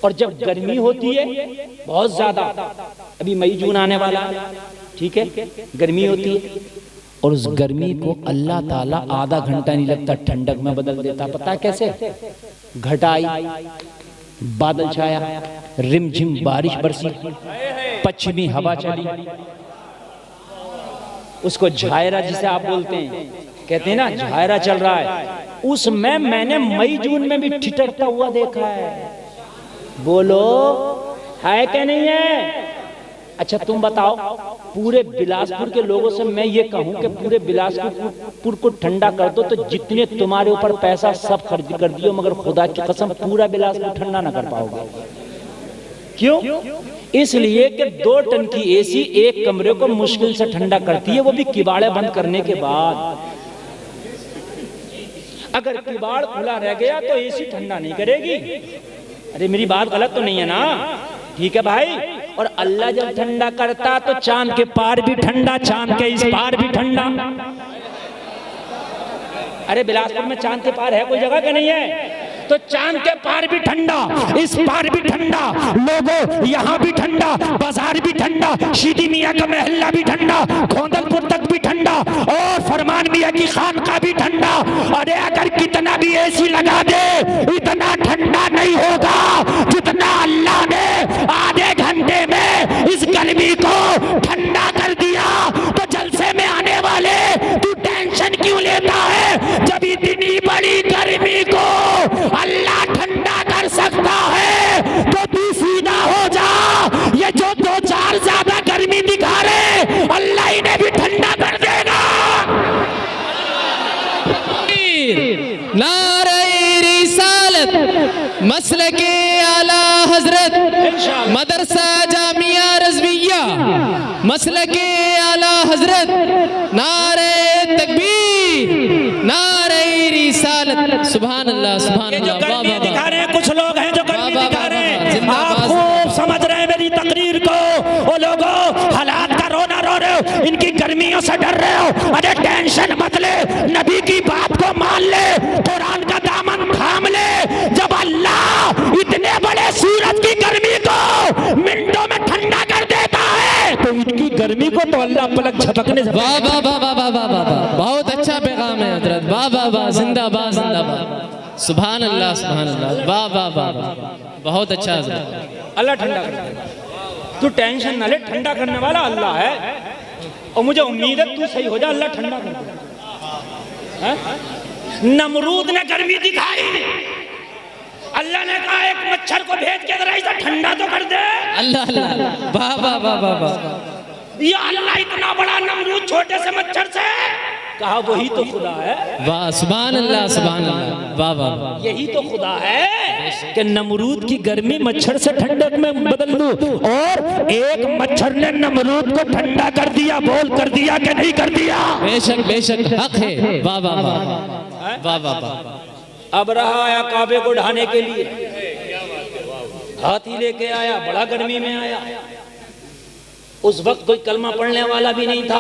और जब गर्मी होती है बहुत ज्यादा, अभी मई जून आने वाला है, ठीक है, गर्मी होती है और उस गर्मी को अल्लाह ताला आधा घंटा नहीं लगता ठंडक में बदल देता। पता है कैसे? घटा आई, बादल छाया, रिमझिम बारिश बरसी, पश्चिमी हवा चली, उसको झायरा जिसे आप बोलते हैं, कहते हैं ना झायरा चल रहा है, उसमें मैंने मई जून में भी ठिठरता हुआ देखा है। बोलो है कि नहीं है? अच्छा तुम बताओ, पूरे बिलासपुर के लोगों से मैं ये कहूं कि पूरे बिलासपुर को ठंडा कर दो तो जितने तुम्हारे ऊपर पैसा सब खर्च कर दियो, मगर खुदा की कसम पूरा बिलासपुर ठंडा ना कर पाओगे। क्यों? इसलिए कि 2 टन की एसी एक कमरे को मुश्किल से ठंडा करती है, वो भी किबाड़े बंद करने के बाद। अगर किबाड़ खुला रह गया तो एसी ठंडा नहीं करेगी। अरे मेरी बात गलत तो नहीं है ना? ठीक है भाई। और अल्लाह जब ठंडा करता तो चांद के पार भी ठंडा, चांद के इस पार भी ठंडा। अरे बिलासपुर में चांद के पार है कोई जगह का नहीं है? तो चांद के पार भी ठंडा, इस पार भी ठंडा, लोगों यहाँ भी ठंडा, बाजार भी ठंडा, शीदी मियाँ का महल्ला भी ठंडा, खोंदलपुर तक भी ठंडा, और फरमान मियाँ की खानका भी ठंडा। अरे अगर कितना भी एसी लगा दे इतना ठंडा नहीं होगा जितना अल्लाह ने आधे घंटे में इस गर्मी को ठंडा कर दिया। तो जलसे में आने वाले तू टेंशन क्यों लेता है? जब इतनी बड़ी गर्मी को अल्लाह ठंडा कर सकता है तो तू सीधा हो जा। ये जो 2-4 ज्यादा गर्मी दिखा रहे अल्लाह इन्हें भी ठंडा कर देगा। नारे रिसालत मसलके आला हजरत मदरसा जामिया रज़विया मसलके आला हजरत, नारे तकबीर, नारे रिसालत। सुभान अल्लाह, सुभान अल्लाह। गर्मी दिखा रहे हैं कुछ लोग हैं जो गर्मी दिखा रहे हैं, आप खूब समझ रहे हैं मेरी तकरीर को। वो लोगों हालात का रोना रो रहे हो, इनकी गर्मियों से डर रहे हो। अरे टेंशन मत ले, नबी की बात को मान ले, कुरान का दामन थाम ले। जब अल्लाह इतने बड़े सूरज की गर्मी को मिनटों में ठंडा कर देता है तो इनकी गर्मी को तो अल्लाह पलक झपकने से। वाह वाह वाह वाह वाह वाह वाह, बहुत अच्छा पैगाम है हजरत। वाह वाह वाह, जिंदाबाद जिंदाबाद। सुभान अल्लाह, सुभान अल्लाह। वाह वाह वाह वाह, बहुत अच्छा हजरत। अल्लाह ठंडा कर देगा, तू टेंशन ना ले, ठंडा करने वाला अल्लाह है। और मुझे उम्मीद है तू सही हो जा, अल्लाह ठंडा कर देगा। नमरूद ने गर्मी दिखाई, अल्लाह ने कहा एक मच्छर को भेज के जरा इसे ठंडा तो कर दे। अल्लाह अल्लाह, वाह वाह वाह वाह वाह। ये अल्लाह इतना बड़ा नमरूद छोटे से मच्छर से कहा, वही तो खुदा है। वाह, सुभान अल्लाह, सुभान अल्लाह। वाह वाह, यही तो खुदा है कि नमरूद की गर्मी मच्छर से ठंडक में बदल दूं। और एक मच्छर ने नमरूद को ठंडा कर दिया। बोल कर दिया कि नहीं कर दिया? बेशक बेशक, हक है। वाह वाह वाह वाह वाह वाह। अब रहा आया काबे को ढाने के लिए, हाथी लेके आया, बड़ा गर्मी में आया। उस वक्त कोई कलमा पढ़ने वाला भी नहीं था।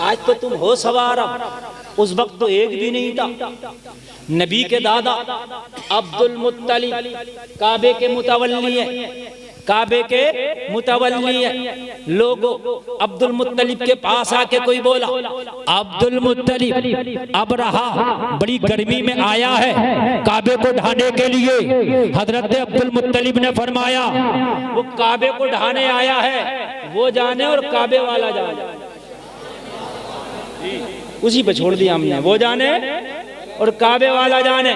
आज तो तुम हो सवार, उस वक्त तो एक भी नहीं था। नबी के दादा अब्दुल मुत्तलिब काबे के मुतवल्ली है, काबे के मुतवल्ली है। लोगों अब्दुल मुत्तलिब के पास आके कोई बोला, अब्दुल मुत्तलिब अब रहा बड़ी गर्मी में आया है काबे को ढाने के लिए। हजरत अब्दुल मुत्तलिब ने फरमाया, वो काबे को ढाने आया है वो जाने और काबे वाला जाने। उसी पे छोड़ दिया हमने, वो जाने और काबे वाला जाने।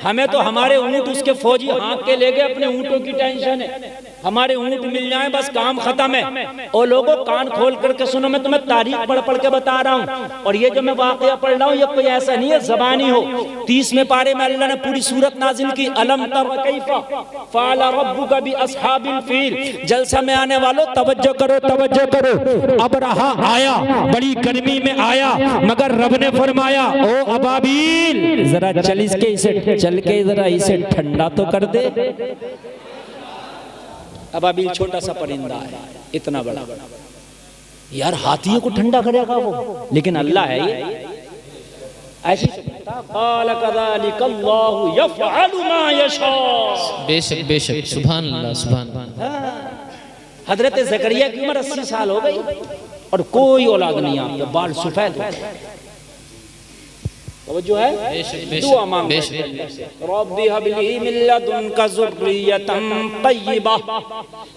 हमें तो हमारे ऊंट उसके फौजी हाँक के ले गए, अपने ऊंटों की टेंशन है। हमारे ऊंट मिल जाए बस काम खत्म है। और लोगों कान खोल करके सुनो, मैं तुम्हें तारीख पढ़ पढ़ के बता रहा हूँ। और ये जो मैं वाकया पढ़ रहा हूँ ये कोई ऐसा नहीं है ज़बानी हो। 30वें पारे में अल्लाह ने पूरी सूरत नाजिल की, अलम तर कैफा फ़अल रब्बुका बि अस्हाबिल फील। जलसा में आने वालों तवज्जो करो, तवज्जो करो। अब रहा आया, बड़ी गर्मी में आया, मगर रब ने फरमाया, ओ अबाबील जरा चल के जरा इसे ठंडा तो कर दे। अबाबील छोटा सा परिंदा है, इतना बड़ा यार हाथियों को ठंडा करेगा वो, लेकिन अल्लाह है ये ऐसी क़ाल कज़ालिकल्लाहु यफ़अलु मा यशा। बेशक बेशक, सुभान अल्लाह सुभान अल्लाह। हजरत ज़करिया की उम्र 80 साल हो गई और कोई औलाद नहीं, आपके बाल सफेद हो गए। जो है दुआ मांग, रब्बी हबली मिन लदुनका ज़ुर्रियतन तय्यिबा,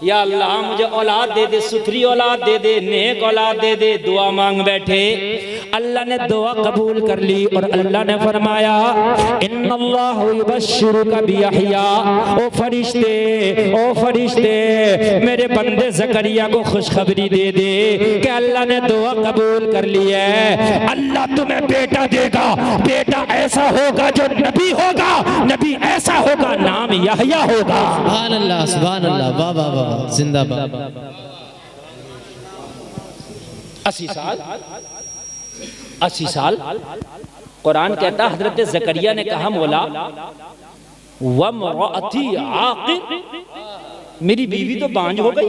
या अल्लाह मुझे औलाद दे दे, सुथरी औलाद दे दे, नेक औलाद दे दे। दुआ मांग बैठे, अल्लाह ने दुआ कबूल कर ली और अल्लाह ने फरमाया इन्नल्लाहु युबश्शिरुका बियहया। ओ फरिश्ते मेरे बंदे ज़करिया को खुशखबरी दे दे कि अल्लाह ने दुआ कबूल कर ली है, अल्लाह तुम्हें बेटा देगा। बेटा ऐसा होगा जो नबी होगा, नबी ऐसा होगा, नाम यहया होगा। सुभान अल्लाह सुभान अल्लाह, वाह वाह वाह, जिंदाबाद। 80 साल कुरान कहता, हजरत ज़करिया ने कहा मौला वमराअती आक़िर, मेरी बीवी तो बांझ हो गई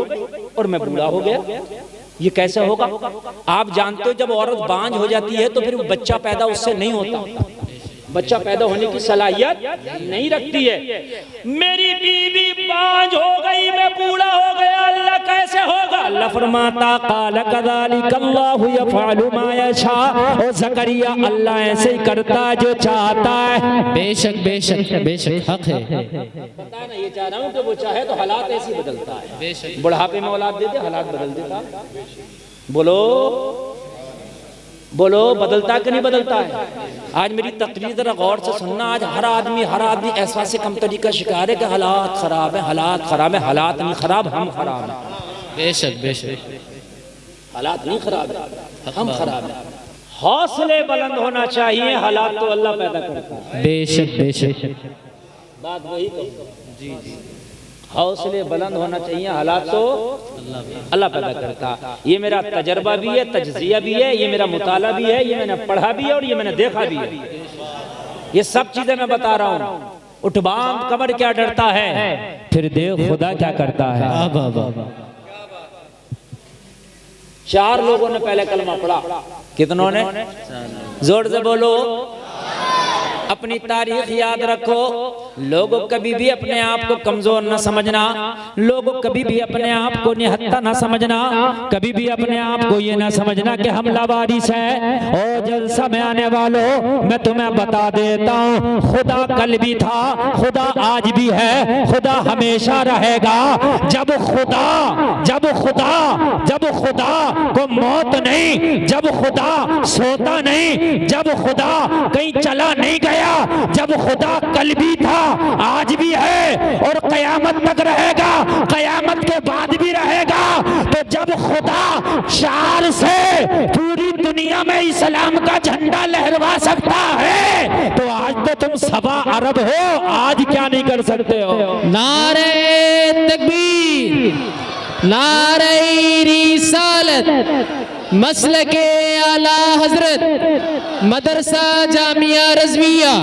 और मैं बूढ़ा हो गया, ये कैसे होगा? आप जानते हो जब औरत बांझ हो जाती है तो फिर बच्चा पैदा उससे नहीं होता, बच्चा पैदा होने की सलाहियत नहीं रखती है। मेरी बीवी बांझ हो गई, मैं बूढ़ा हो गया, अल्लाह कैसे होगा? अल्लाह फरमाता क़ाल कज़ालिकल्लाहु यफ़अलु मा यशा। ओ ज़करिया, अल्लाह ऐसे ही करता है जो चाहता है। बेशक बेशक बेशक, हक है। पता ना, ये चाह रहा हूँ कि वो चाहे तो हालात ऐसे ही बदलता है। बेशक, बुढ़ापे में औलाद दे दे, हालात बदल देता। बोलो बोलो, बदलता कि नहीं बदलता है? आज मेरी तकरीर जरा गौर से सुनना। आज हर आदमी ऐसा से कम तरीका शिकार है कि हालात खराब है, हालात खराब है। हालात नहीं खराब, हम खराब है। बेशक बेशक, हालात नहीं खराब है, हम खराब है। हौसले बुलंद होना चाहिए, हालात तो अल्लाह पैदा करता है। बेशक बेशक, बात वही कहूँ जी जी, हौसले बुलंद होना चाहिए, हालात तो अल्लाह पैदा करता। ये मेरा तजर्बा भी है, तजज़िया भी है, ये मेरा मुताला भी है, ये मैंने पढ़ा भी है और ये मैंने देखा भी है। ये सब चीजें मैं बता रहा हूँ। उठबाम कमर क्या डरता है, फिर देव खुदा क्या करता है। 4 लोगों ने पहले कलमा पढ़ा। कितनों ने? जोर से बोलो। अपनी तारीख याद रखो। लोगों कभी भी अपने आप को कमजोर न समझना, लोगों कभी भी अपने आप को निहत्ता न समझना, कभी भी अपने आप को ये न समझना कि हम लावारिस है। और जलसा में आने वालों, मैं तुम्हें बता देता हूँ, खुदा कल भी था, खुदा आज भी है, खुदा हमेशा रहेगा। जब खुदा को मौत नहीं, जब खुदा सोता नहीं, जब खुदा कहीं चला नहीं गया, जब खुदा कल भी था, आज भी है और कयामत तक रहेगा, कयामत के बाद भी रहेगा। तो जब खुदा शार से पूरी दुनिया में इस्लाम का झंडा लहरवा सकता है, तो आज तो तुम 1.25 अरब हो, आज क्या नहीं कर सकते हो? नारे तकबीर, नारे रिसालत, मसलके आला हजरत, मदरसा जामिया रज़विया,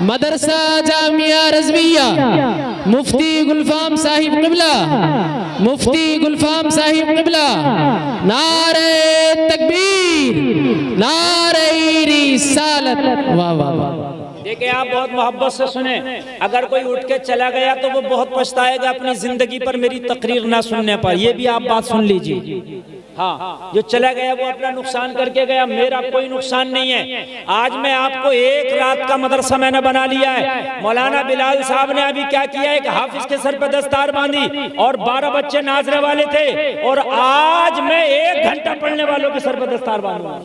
मदरसा जामिया रज़विया, मुफ्ती गुलफाम साहिब क़िबला, मुफ्ती गुलफाम साहिब क़िबला। नारे तकबीर, नारे रिसालत। वाह वाह वाह। देखिए, आप बहुत मोहब्बत से सुने। अगर कोई उठ के चला गया तो वो बहुत पछताएगा अपनी जिंदगी पर, मेरी तकरीर ना सुनने पर। ये भी आप बात सुन लीजिए। हाँ, जो चला गया वो अपना नुकसान करके गया, मेरा कोई नुकसान नहीं है। आज मैं आपको 1 रात का मदरसा मैंने बना लिया है। मौलाना बिलाल साहब ने अभी क्या किया, एक हाफिज के सर पर दस्तार बांधी और 12 बच्चे नाचने वाले थे, और आज मैं 1 घंटा पढ़ने वालों के सर पर दस्तार बांधूंगा।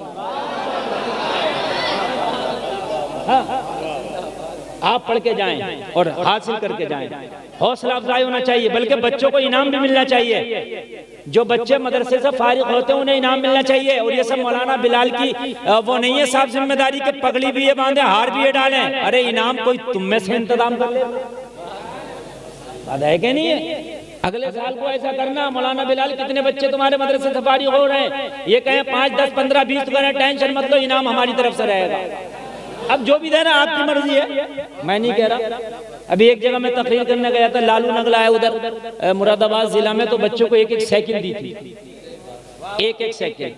हाँ, आप पढ़ के जाएं और हासिल करके जाएं। हौसला अफजाई होना चाहिए, बल्कि बच्चों को इनाम भी मिलना चाहिए। जो बच्चे मदरसे से फारिग होते हैं उन्हें इनाम मिलना चाहिए। और ये सब मौलाना बिलाल की वो नहीं है साहब जिम्मेदारी के, पगड़ी भी ये बांधे, हार भी ये डालें। अरे इनाम कोई तुम में से इंतजाम कर ले, बात है कि नहीं है? अगले साल को ऐसा करना, मौलाना बिलाल कितने बच्चे तुम्हारे मदरसे से फारिग हो रहे हैं, ये कहें 5, 10, 15, 20 तो करें, टेंशन मत लो, इनाम हमारी तरफ से रहेगा। अब जो भी देना आपकी मर्जी है, मैं नहीं कह रहा। अभी एक जगह मैं तकरीर करने गया था, लालू नगला है उधर मुरादाबाद जिला में, तो बच्चों को 1-1 साइकिल दी थी, 1-1 साइकिल।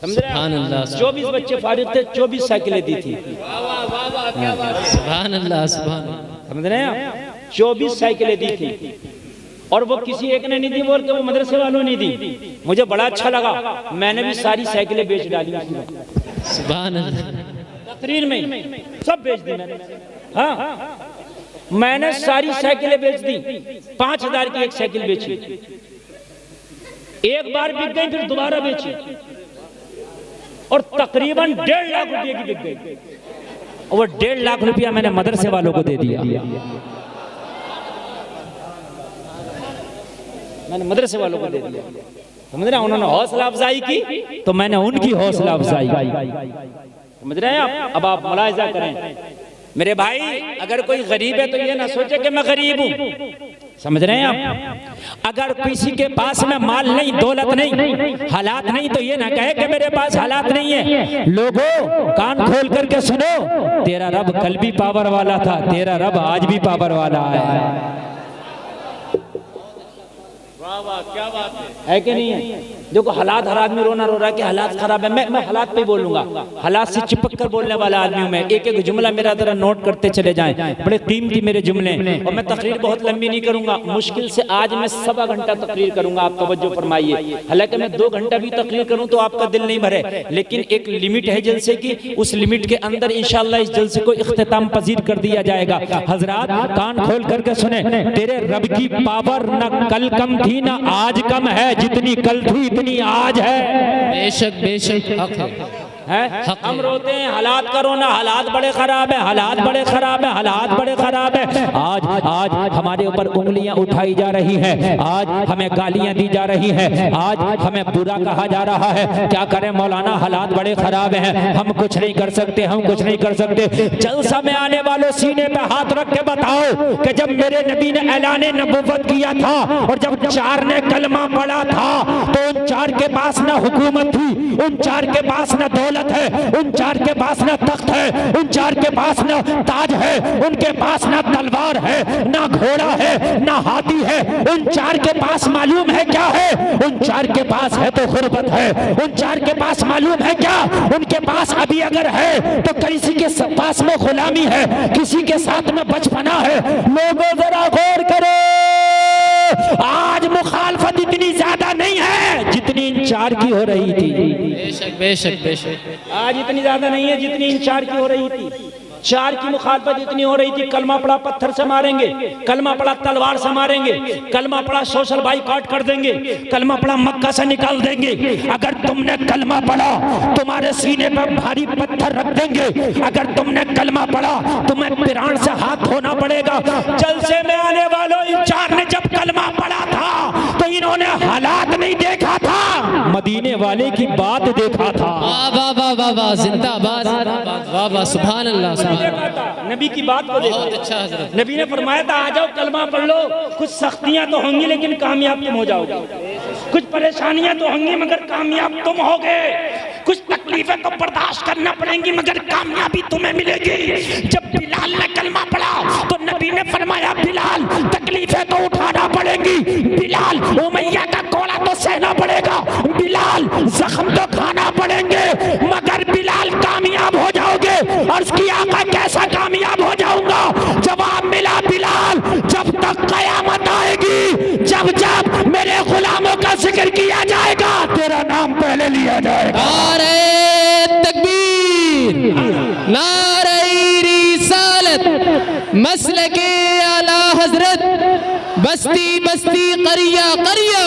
समझ रहे हैं? 24 बच्चे फारिग थे, 24 साइकिलें दी थी। सुभान अल्लाह, सुभान अल्लाह। समझ रहे हैं? 24 साइकिलें दी थी और वो किसी एक ने नहीं दी, बोल के वो मदरसे वालों ने दी। मुझे बड़ा अच्छा लगा, मैंने भी सारी साइकिलें बेच डाली। सुभान अल्लाह। तकरीर में सब बेच दी मैंने। हाँ, मैंने सारी साइकिलें बेच दी। 5000 की एक साइकिल बेची, एक बार बिक गई, फिर दोबारा बेची और तकरीबन 1.5 लाख रुपए की बिक गई। और वो 1.5 लाख रुपया मैंने मदरसे वालों को दे दिया। मैंने मदरसे वालों को दे दिया। समझ रहे हैं? उन्होंने हौसला अफजाई की तो मैंने उनकी हौसला अफजाई की। समझ रहे हैं आप? अब आप मुलाहिजा करें मेरे भाई, अगर कोई गरीब है तो ये ना सोचे कि मैं गरीब हूं। समझ रहे हैं आप? अगर किसी के पास में माल नहीं, दौलत नहीं, हालात नहीं, तो ये ना कहे कि मेरे पास हालात नहीं है। लोगों कान खोल करके सुनो, तेरा रब कल भी पावर वाला था, तेरा रब आज भी पावर वाला है। क्या बात है कि नहीं है? देखो हालात, हर आदमी रोना रो रहा है कि हालात खराब है। मैं हालात पे बोलूंगा, हालात से चिपक कर बोलने वाला आदमी हूं मैं। एक एक जुमला मेरा जरा नोट करते चले जाएं, बड़े कीमती मेरे जुमले। और मैं तकरीर बहुत लंबी नहीं करूंगा, मुश्किल से आज मैं 1.25 घंटा तकरीर करूंगा। आप तवज्जो फरमाइए। हालांकि मैं 2 घंटा भी तकरीर करूं तो आपका दिल नहीं भरे, लेकिन एक लिमिट है जलसे की, उस लिमिट के अंदर इंशाअल्लाह इस जलसे को इख्तिताम पजीर कर दिया जाएगा। हजरात कान खोल करके सुने, तेरे रब की पावर न कल कम थी न आज कम है, जितनी कल थी इतनी आज है। बेशक बेशक हक है। हम रोते हैं हालात का रोना, हालात बड़े खराब है, हालात बड़े खराब है, हालात बड़े खराब है। आज हमारे ऊपर उंगलियां उठाई जा रही हैं, आज हमें गालियां दी जा रही हैं, आज हमें बुरा कहा जा रहा है। क्या करें मौलाना, हालात बड़े खराब हैं, हम कुछ नहीं कर सकते, हम कुछ नहीं कर सकते। जलसा में आने वालों सीने पे हाथ रख के बताओ कि जब मेरे नबी ने ऐलान नबुव्वत किया था और जब 4 ने कलमा पढ़ा था तो उन 4 के पास न हुकूमत थी, उन 4 के पास न दौलत है, उन 4 के पास न तख्त है, उन 4 के पास न ताज है, उनके पास न तलवार है, न घोड़ा है, न हाथी है। उन 4 के पास मालूम है क्या है? उन 4 के पास है तो गुर्बत है। उन 4 के पास मालूम है क्या? उनके पास अभी अगर है तो किसी के पास में गुलामी है, किसी के साथ में बचपना है। लोगों जरा गौर करो, आज मुखालफत इतनी ज्यादा नहीं है जितनी इन 4 की हो रही थी। बेशक बेशक बेशक आज इतनी ज्यादा नहीं है जितनी इन 4 की हो रही थी। 4 की मुखालफत इतनी हो रही थी, कलमा पड़ा पत्थर से मारेंगे, कलमा पड़ा तलवार से मारेंगे, कलमा पड़ा सोशल बाइकआउट कर देंगे, कलमा पड़ा मक्का से निकाल देंगे। अगर तुमने कलमा पढ़ा तुम्हारे सीने पर भारी पत्थर रख देंगे। अगर तुमने कलमा पढ़ा तुम्हें पिरान से हाथ धोना पड़ेगा। जलसे में आने वालों, इन 4 ने जब कलमा पढ़ा था तो इन्होंने हालात नहीं देखा था, मदीने वाले की बात देखा था। वाह वाह वाह वाह, जिंदाबाद, वाह वाह, सुभान अल्लाह। नबी की बात को देखो। बहुत अच्छा हज़रत। नबी ने फरमाया था आ जाओ कलमा पढ़ लो, कुछ सख्तियां तो होंगी लेकिन कामयाब तुम हो जाओगे, कुछ परेशानियां तो होंगी मगर कामयाब तुम होगे, कुछ तकलीफें तो बर्दाश्त करना पड़ेंगी मगर कामयाबी तुम्हें मिलेगी। जब बिलाल ने कलमा पढ़ा तो नबी ने फरमाया बिलाल तकलीफें तो उठाना पड़ेंगी, बिलाल उमैया का कोड़ा तो सहना पड़ेगा, बिलाल जख्म तो खाना पड़ेंगे मगर बिलाल कामयाब हो जाओगे। अर्ज़ किया मैं कैसा कामयाब हो जाऊंगा? जवाब मिला बिलाल जब तक कयामत आएगी, जब जब मेरे गुलामों का जिक्र किया जाएगा तेरा नाम पहले लिया जाएगा। नारे तकबीर, नारे रिसालत, मसलके आला हजरत, बस्ती बस्ती करिया करिया,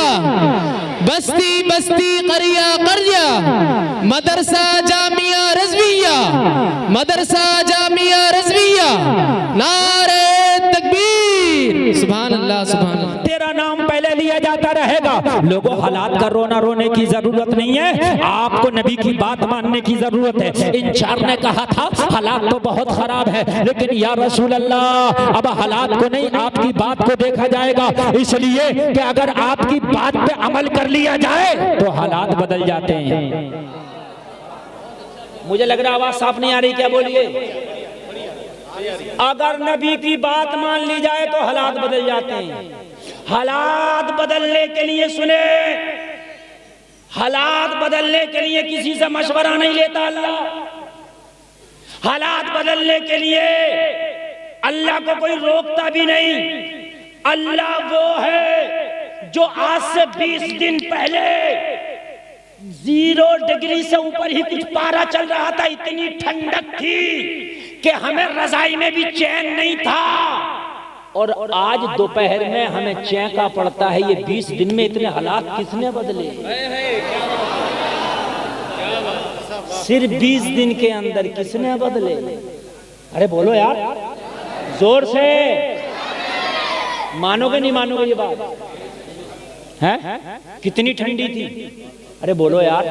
बस्ती बस्ती करिया करिया, मदरसा जामिया रज़विया, मदरसा जामिया रज़विया, नारे तकबीर, सुभान अल्लाह सुभान अल्लाह। तेरा नाम पहले लिया जाता रहेगा। लोगों हालात का रोना रोने की जरूरत नहीं है, आपको नबी की बात मानने की जरूरत है। इन 4 ने कहा था हालात तो बहुत खराब है लेकिन या रसूल अल्लाह अब हालात को नहीं आपकी बात को देखा जाएगा, इसलिए कि अगर आपकी बात पे अमल कर लिया जाए तो हालात बदल जाते हैं। मुझे लग रहा आवाज साफ नहीं आ रही, क्या बोलिए? अगर नबी की बात मान ली जाए तो हालात बदल जाते हैं। हालात बदलने के लिए सुने, हालात बदलने के लिए किसी से मशवरा नहीं लेता अल्लाह। हालात बदलने के लिए अल्लाह को कोई रोकता भी नहीं। अल्लाह वो है जो आज से 20 दिन पहले 0 डिग्री से ऊपर ही कुछ पारा चल रहा था, इतनी ठंडक थी कि हमें रजाई में भी चैन नहीं था, और आज दोपहर में हमें चैंका पड़ता है। ये 20 दिन में इतने हालात किसने बदले? सिर्फ 20 दिन के अंदर किसने बदले? अरे बोलो यार, जोर से, मानोगे नहीं मानोगे ये बात है? कितनी ठंडी थी? अरे बोलो यार,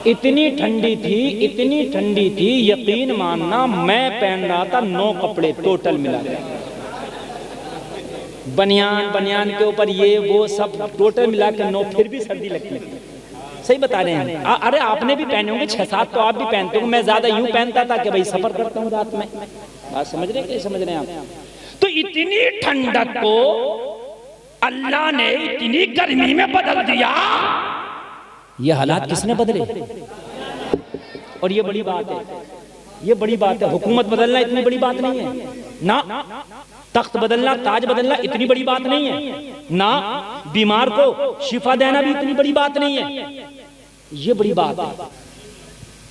इतनी ठंडी थी, इतनी ठंडी थी, यकीन मानना मैं पहन रहा था 9 कपड़े टोटल मिला के, बनियान के ऊपर ये वो सब टोटल मिला के 9, फिर भी सर्दी लगती थी। सही बता रहे हैं। अरे आपने भी पहने होंगे 6-7 तो आप भी पहनते होंगे। मैं ज्यादा यूं पहनता था कि भाई सफर करता हूँ रात में। बात समझ रहे हैं? समझ रहे हैं आप? तो इतनी ठंडक को अल्लाह ने इतनी गर्मी में बदल दिया। ये हालात किसने बदले? और ये बड़ी बात है, ये बड़ी बात है। हुकूमत बदलना इतनी बड़ी बात नहीं है ना, तख्त बदलना, ताज बदलना इतनी बड़ी बात नहीं है ना, बीमार को शिफा देना भी इतनी बड़ी बात नहीं है। ये बड़ी बात है।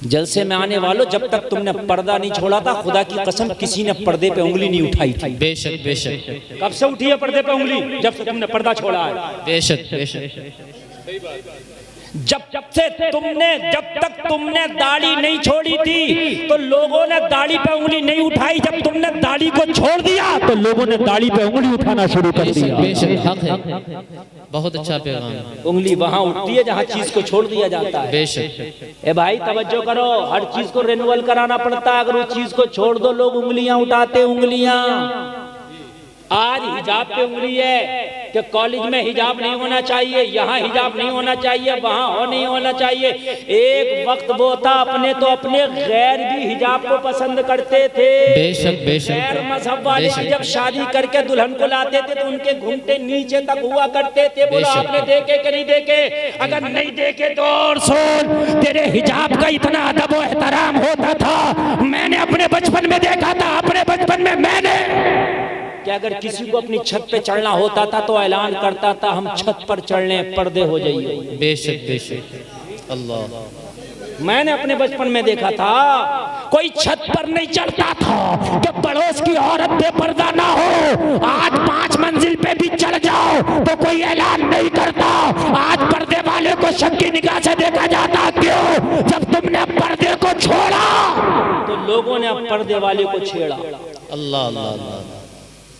जलसे में आने वालों, जब तक तुमने पर्दा नहीं छोड़ा था, खुदा की कसम किसी ने पर्दे पे उंगली नहीं उठाई थी। बेशक बेशक। कब से उठी है पर्दे पे उंगली? जब से तुमने पर्दा छोड़ा है। बेशक बेशक। जब तक तुमने दाढ़ी नहीं छोड़ी थी तो लोगों ने दाढ़ी पे उंगली नहीं उठाई। जब तुमने दाढ़ी को छोड़ दिया तो लोगों ने दाढ़ी पे उंगली उठाना शुरू कर दिया। बेशक, हक है, बहुत अच्छा पैगाम है। उंगली वहां उठती है जहां चीज को छोड़ दिया जाता है। बेशक। ए भाई तवज्जो करो, हर चीज को रिन्यूअल कराना पड़ता है। अगर उस चीज को छोड़ दो, लोग उंगलियां उठाते, उंगलियां। आज हिजाब पे उंगली है कि कॉलेज में हिजाब नहीं होना चाहिए, यहाँ हिजाब नहीं होना चाहिए, वहाँ नहीं होना चाहिए। एक वक्त वो था अपने तो अपने गैर भी हिजाब को पसंद करते थे। बेशक बेशक। गैर मजहब वाले भी जब शादी करके दुल्हन को लाते थे तो उनके घूंघटे नीचे तक हुआ करते थे। बोलो आपने देखे कि नहीं देखे? अगर नहीं देखे तो और सुन, तेरे हिजाब का इतना अदब व एहतराम होता था। मैंने अपने बचपन में देखा था, अपने बचपन में मैंने कि अगर किसी को अपनी छत पे चढ़ना होता था तो ऐलान करता था, हम छत पर चढ़ने, पर्दे हो जाइए। बेशक बेशक। अल्लाह। मैंने अपने बचपन में देखा था, कोई छत पर नहीं चढ़ता था कि पड़ोस की औरत बेपर्दा ना हो। आज 5 मंजिल पे भी चढ़ जाओ तो कोई ऐलान नहीं करता। आज पर्दे वाले को शक की निगाह से देखा जाता। क्यों? जब तुमने पर्दे को छोड़ा तो लोगों ने अब पर्दे वाले को छेड़ा। अल्लाह अल्लाह अल्लाह।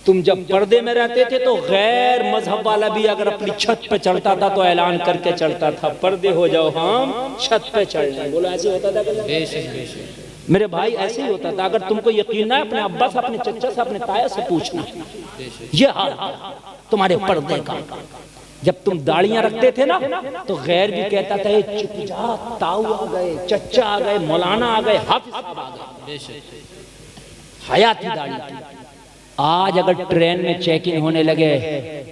तुम जब पर्दे में रहते थे तो गैर मजहब वाला भी अगर अपनी छत पे चढ़ता था तो ऐलान करके चढ़ता था, पर्दे हो जाओ, हम छत पे चढ़ रहे। बोलो ऐसे होता था? बेशक बेशक। मेरे भाई ऐसे ही होता था। अगर तुमको यकीन ना है, अपने अब्बा से, अपने चचा से, अपने ताया से पूछना। ये हाल तुम्हारे पर्दे का। जब तुम दाढ़ियां रखते थे ना तो गैर भी कहता था, चुप जा, ताऊ आ गए, चचा आ गए, मौलाना आ गए, हाफिज साहब आ गए। बेशक। हयाती दाढ़ी थी। आज अगर ट्रेन में चेकिंग होने लगे,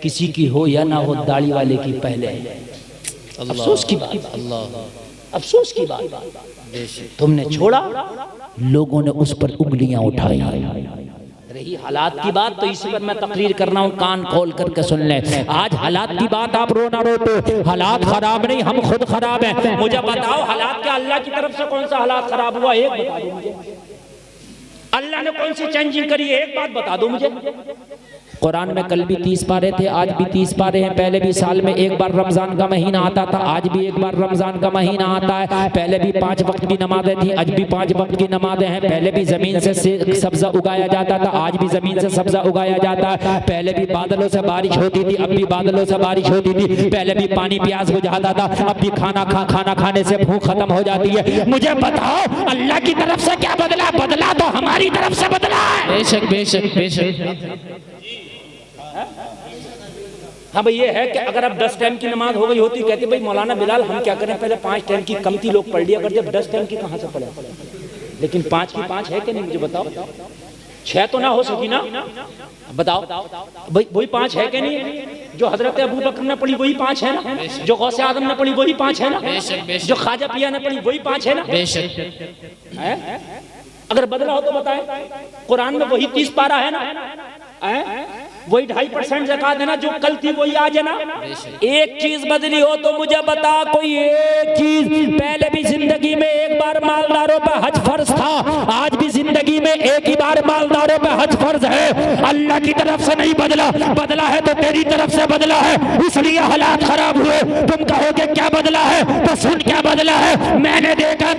किसी की हो या ना हो, दाढ़ी वाले की पहले। अफसोस की बात, अफसोस की बात। तुमने छोड़ा, लोगों ने उस पर उंगलियां उठाई। रही हालात की बात तो इसी पर मैं तकरीर कर रहा हूँ, कान खोल करके सुन ले। आज हालात की बात आप रो ना रो तो हालात खराब नहीं, हम खुद खराब हैं। मुझे बताओ हालात क्या? अल्लाह की तरफ से कौन सा हालात खराब हुआ? एक बता दो मुझे। अल्लाह ने कौन सी चेंजिंग करी है? एक बात बता दो मुझे। कुरान में कल भी 30 पारे थे, आज भी 30 पारे हैं। पहले भी साल में एक बार रमजान का महीना आता था, आज भी एक बार रमजान का महीना आता है। पहले भी 5 वक्त की नमाजें थी, आज भी 5 वक्त की नमाजें हैं। पहले भी जमीन से सब्जा उगाया जाता था, आज भी जमीन से सब्जा उगाया जाता है। पहले भी बादलों से बारिश होती थी, अब भी बादलों से बारिश होती थी। पहले भी पानी प्यास बुझाता था, अब भी खाना खाने से भूख खत्म हो जाती है। मुझे बताओ अल्लाह की तरफ से क्या बदला? बदला तो हमारी तरफ से बदला है। बेशक बेशक बेशक। हाँ भाई, ये है कि अगर अब 10 टाइम की नमाज हो गई होती, कहते भाई मौलाना बिलाल हम क्या करें, पहले 5 टाइम की कमती लोग पढ़ लिया, अगर जब 10 टाइम की कहाँ से पढ़े। लेकिन 5 की 5 है कि नहीं? मुझे बताओ। 6 तो ना हो सकी ना? बताओ भाई, वही 5 है कि नहीं? जो हजरत अबू बकर ने पढ़ी वही 5 है ना, जो गौसे आदम ने पढ़ी वही 5 है ना, जो ख्वाजा पिया ने पढ़ी वही 5 है ना। है? अगर बदला हो तो बताएं। कुरान में वही 30 पारा है ना, वही 2.5% ज़कात है ना, जो कल थी वही आज है ना। एक चीज बदली हो तो मुझे बता, कोई एक चीज। पहले भी जिंदगी में एक बार मालदारों पे हज फर्ज था, आज भी जिंदगी में एक ही बार मालदारों पे हज फर्ज है। अल्लाह की तरफ से नहीं बदला, बदला है तो तेरी तरफ से बदला है, इसलिए हालात खराब हुए। तुम कहोगे क्या बदला है, तो सुन क्या बदला है। मैंने देखा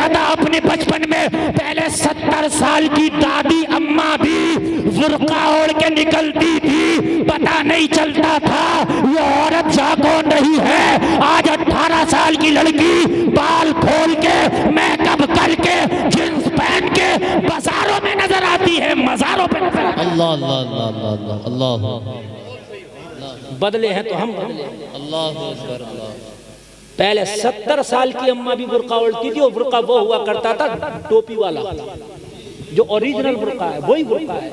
था अपने बचपन में, पहले 70 साल की दादी अम्मा भी बुर्का ओढ़ के निकलती थी, पता नहीं चलता था ये औरत जागो नहीं है। आज 18 साल की लड़की बाल खोल के, मेकअप करके, जींस पहन के बाजारों में नजर आती है, मजारों पे नजर आती है। अल्लाह अल्लाह अल्लाह अल्लाह अल्लाह। बदले हैं तो हम बदले। अल्लाह अकबर अल्लाह। पहले 70 साल की अम्मा भी बुर्का ओढ़ती थी, और बुर्का वो हुआ करता था टोपी वाला, जो ओरिजिनल बुर्का है वही बुर्का है,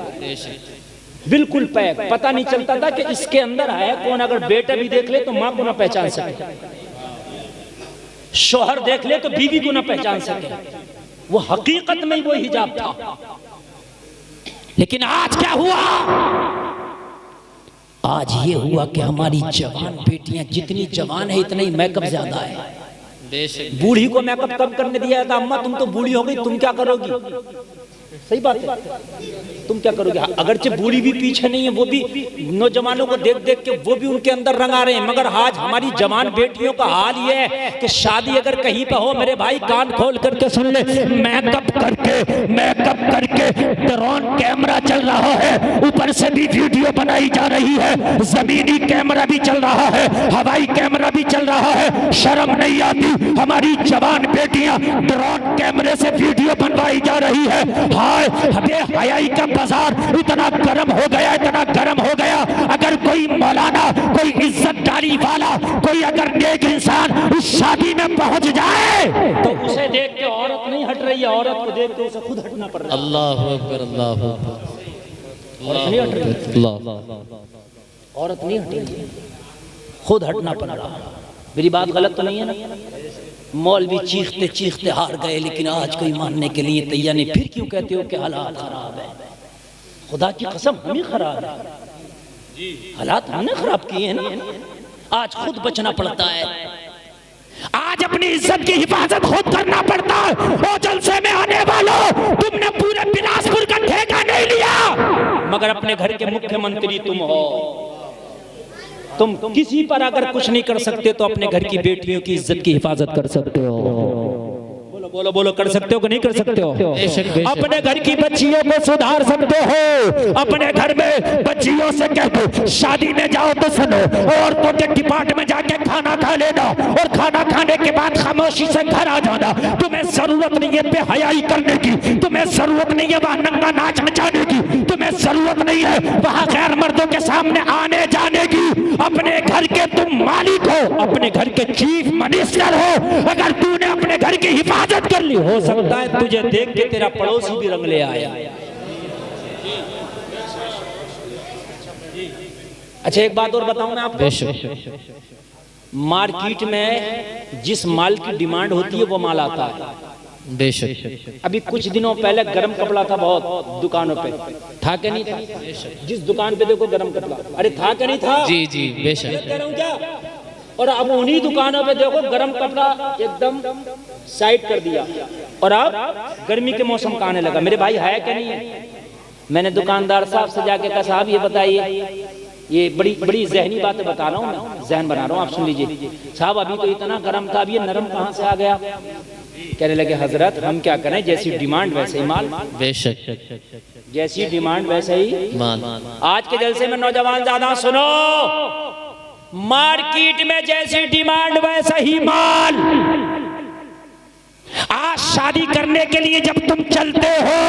बिल्कुल पैक, पता नहीं चलता था कि इसके अंदर है कौन। अगर बेटा भी देख ले तो माँ को ना पहचान सके, शोहर देख ले तो बीवी को ना पहचान सके, वो हकीकत में ही वो हिजाब था। लेकिन आज क्या हुआ, आज ये हुआ कि हमारी जवान बेटियां जितनी जवान है इतना ही मेकअप ज्यादा है। बूढ़ी को मेकअप कम करने दिया था, अम्मा तुम तो बूढ़ी हो गई, तुम क्या करोगी। सही बात है, तुम क्या करोगे। अगरचे बूढ़ी भी पीछे नहीं है, वो भी नौजवानों को देख देख के वो भी उनके अंदर रंग आ रहे हैं। मगर आज हमारी जवान बेटियों का हाल ये है कि शादी अगर कहीं पे हो, मेरे भाई कान खोल करके सुन ले, मेकअप करके ड्रोन कैमरा चल रहा है, ऊपर से भी वीडियो बनाई जा रही है, जमीनी कैमरा भी चल रहा है, हवाई कैमरा भी चल रहा है। शर्म नहीं आती, हमारी जवान बेटियां ड्रोन कैमरे से वीडियो बनवाई जा रही है। हाय हयाई का बाजार इतना गर्म हो गया, इतना गर्म हो गया। अगर कोई मौलाना, कोई इज्जतदारी वाला, कोई अगर नेक इंसान उस शादी में पहुंच जाए तो उसे देख के औरत नहीं हट रही है, औरत को देख के उसे खुद हटना पड़ रहा है। अल्लाह अकबर अल्लाह औरत नहीं हट रही है, खुद हटना पड़ रहा है। मेरी बात गलत तो नहीं है ना। मौलवी चीखते चीखते हार गए, लेकिन आज कोई मानने के लिए तैयार नहीं। फिर क्यों कहते हो कि हालात खराब है। खुदा की कसम हम ही खराब है, हालात हमने खराब किए हैं ना। आज खुद बचना पड़ता है, आज अपनी इज्जत की हिफाजत खुद करना पड़ता है। ओ जलसे में आने वालों, तुमने पूरे बिलासपुर का ठेका नहीं लिया, मगर अपने घर के मुख्यमंत्री तुम हो। तुम किसी पर अगर कुछ नहीं कर सकते तो अपने घर की बेटियों की इज्जत की हिफाजत कर सकते हो। बोलो बोलो, कर सकते हो कि नहीं कर सकते हो। अपने घर की बच्चियों को सुधार सकते हो। अपने घर में बच्चियों से कह दो शादी में जाओ तो सुनो, औरतों के डिपार्टमेंट में जाके खाना खा लेना, और खाना खाने के बाद खामोशी से घर आ जाना। तुम्हें जरूरत नहीं है बेहयाई करने की, तुम्हें जरूरत नहीं है वहां नंगा नाच नचाने की, तुम्हें जरूरत नहीं है वहां गैर मर्दों के सामने आने जाने की। अपने घर के तुम मालिक हो, अपने घर के चीफ मिनिस्टर हो। अगर तूने अपने घर की हिफाजत कर ली, हो सकता है तुझे देख के तेरा पड़ोसी भी रंग ले आया। अच्छा एक बात और बताऊं मैं आपको, मार्केट में जिस माल की डिमांड होती है वो माल आता है। बेशक। अभी कुछ दिनों पहले गर्म कपड़ा था बहुत दुकानों पे, था क्या नहीं था। जिस दुकान पे देखो गर्म कपड़ा, अरे था क्या नहीं था। जी जी बेशक। कह रहा हूं क्या। और अब उन्हीं दुकानों पे देखो गर्म कपड़ा एकदम साइड कर दिया, और अब गर्मी के मौसम का आने लगा। मेरे भाई है क्या नहीं है। मैंने दुकानदार साहब से जाके कहा साहब ये बताइए, ये बड़ी बड़ी जहनी बातें बता रहा हूँ मैं, जहन बना रहा हूँ, आप सुन लीजिए। साहब अभी तो इतना गर्म था, अभी ये नरम कहाँ से आ गया। कहने लगे हजरत हम क्या करें, जैसी डिमांड वैसे ही माल। बेशक। जैसी डिमांड वैसे ही माल। आज के जलसे में नौजवान ज्यादा सुनो, मार्केट में जैसी डिमांड वैसा ही माल। आज शादी करने के लिए जब तुम चलते हो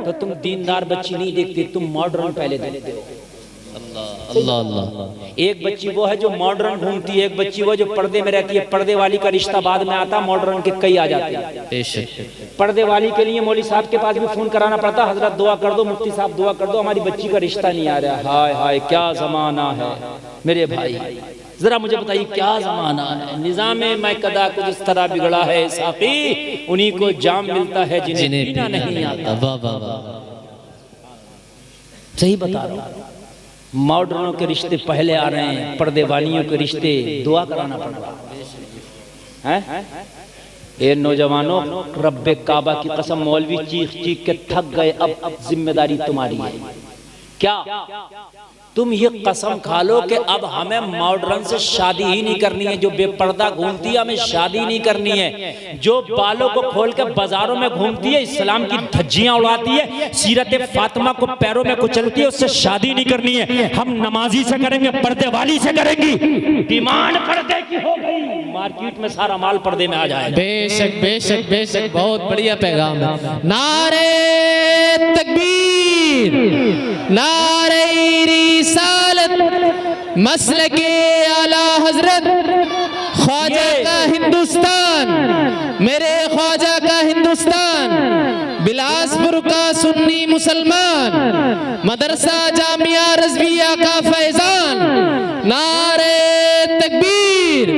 तो तुम दीनदार बच्ची नहीं देखते, तुम मॉडर्न पहले देखते हो। अल्लाह अल्लाह। एक बच्ची वो है जो मॉडर्न घूमती है, एक बच्ची वो जो पर्दे में रहती है। पर्दे वाली का रिश्ता बाद में आता, मॉडर्न के कई आ जाते हैं। बेशक पर्दे वाली के लिए मौली साहब के पास भी फोन कराना पड़ता, हजरत दुआ कर दो, मुफ्ती साहब दुआ कर दो, हमारी बच्ची का रिश्ता नहीं आ रहा। हाय हाय क्या जमाना है मेरे भाई, जरा मुझे बताइए क्या जमाना है। निजाम मैं कदा कुछ इस तरह बिगड़ा है साफी, उन्हीं को जाम मिलता है जिन्हें पीना नहीं आता। वाह वाह वाह, सही बता रहा हूँ। मॉडर्नों के रिश्ते पहले आ रहे हैं, पर्दे वालियों के रिश्ते दुआ कराना पड़ रहा है। ये नौजवानों, रब्बे काबा की कसम, मौलवी चीख चीख के थक गए, अब जिम्मेदारी तुम्हारी है। क्या तुम ये कसम खा लो कि अब हमें मॉडर्न से शादी ही नहीं करनी है। जो बेपर्दा घूमती है हमें शादी नहीं करनी है। जो बालों को खोल के बाजारों में घूमती है, इस्लाम की धज्जियां उड़ाती है, सीरत फातिमा को पैरों में कुचलती है, उससे शादी नहीं करनी है। हम नमाजी से करेंगे, पर्दे वाली से करेंगी। डिमांड पर्दे की हो गई, मार्केट में सारा माल पर्दे में आ जाएगा। बेशक बेशक बेशक, बहुत बढ़िया पैगाम है। नारे तकबीर, नारे रिसालत, मसलके आला हजरत, ख्वाजा का हिंदुस्तान, मेरे ख्वाजा का हिंदुस्तान, बिलासपुर का सुन्नी मुसलमान, मदरसा जामिया रज़विया का फैजान। नारे तकबीर,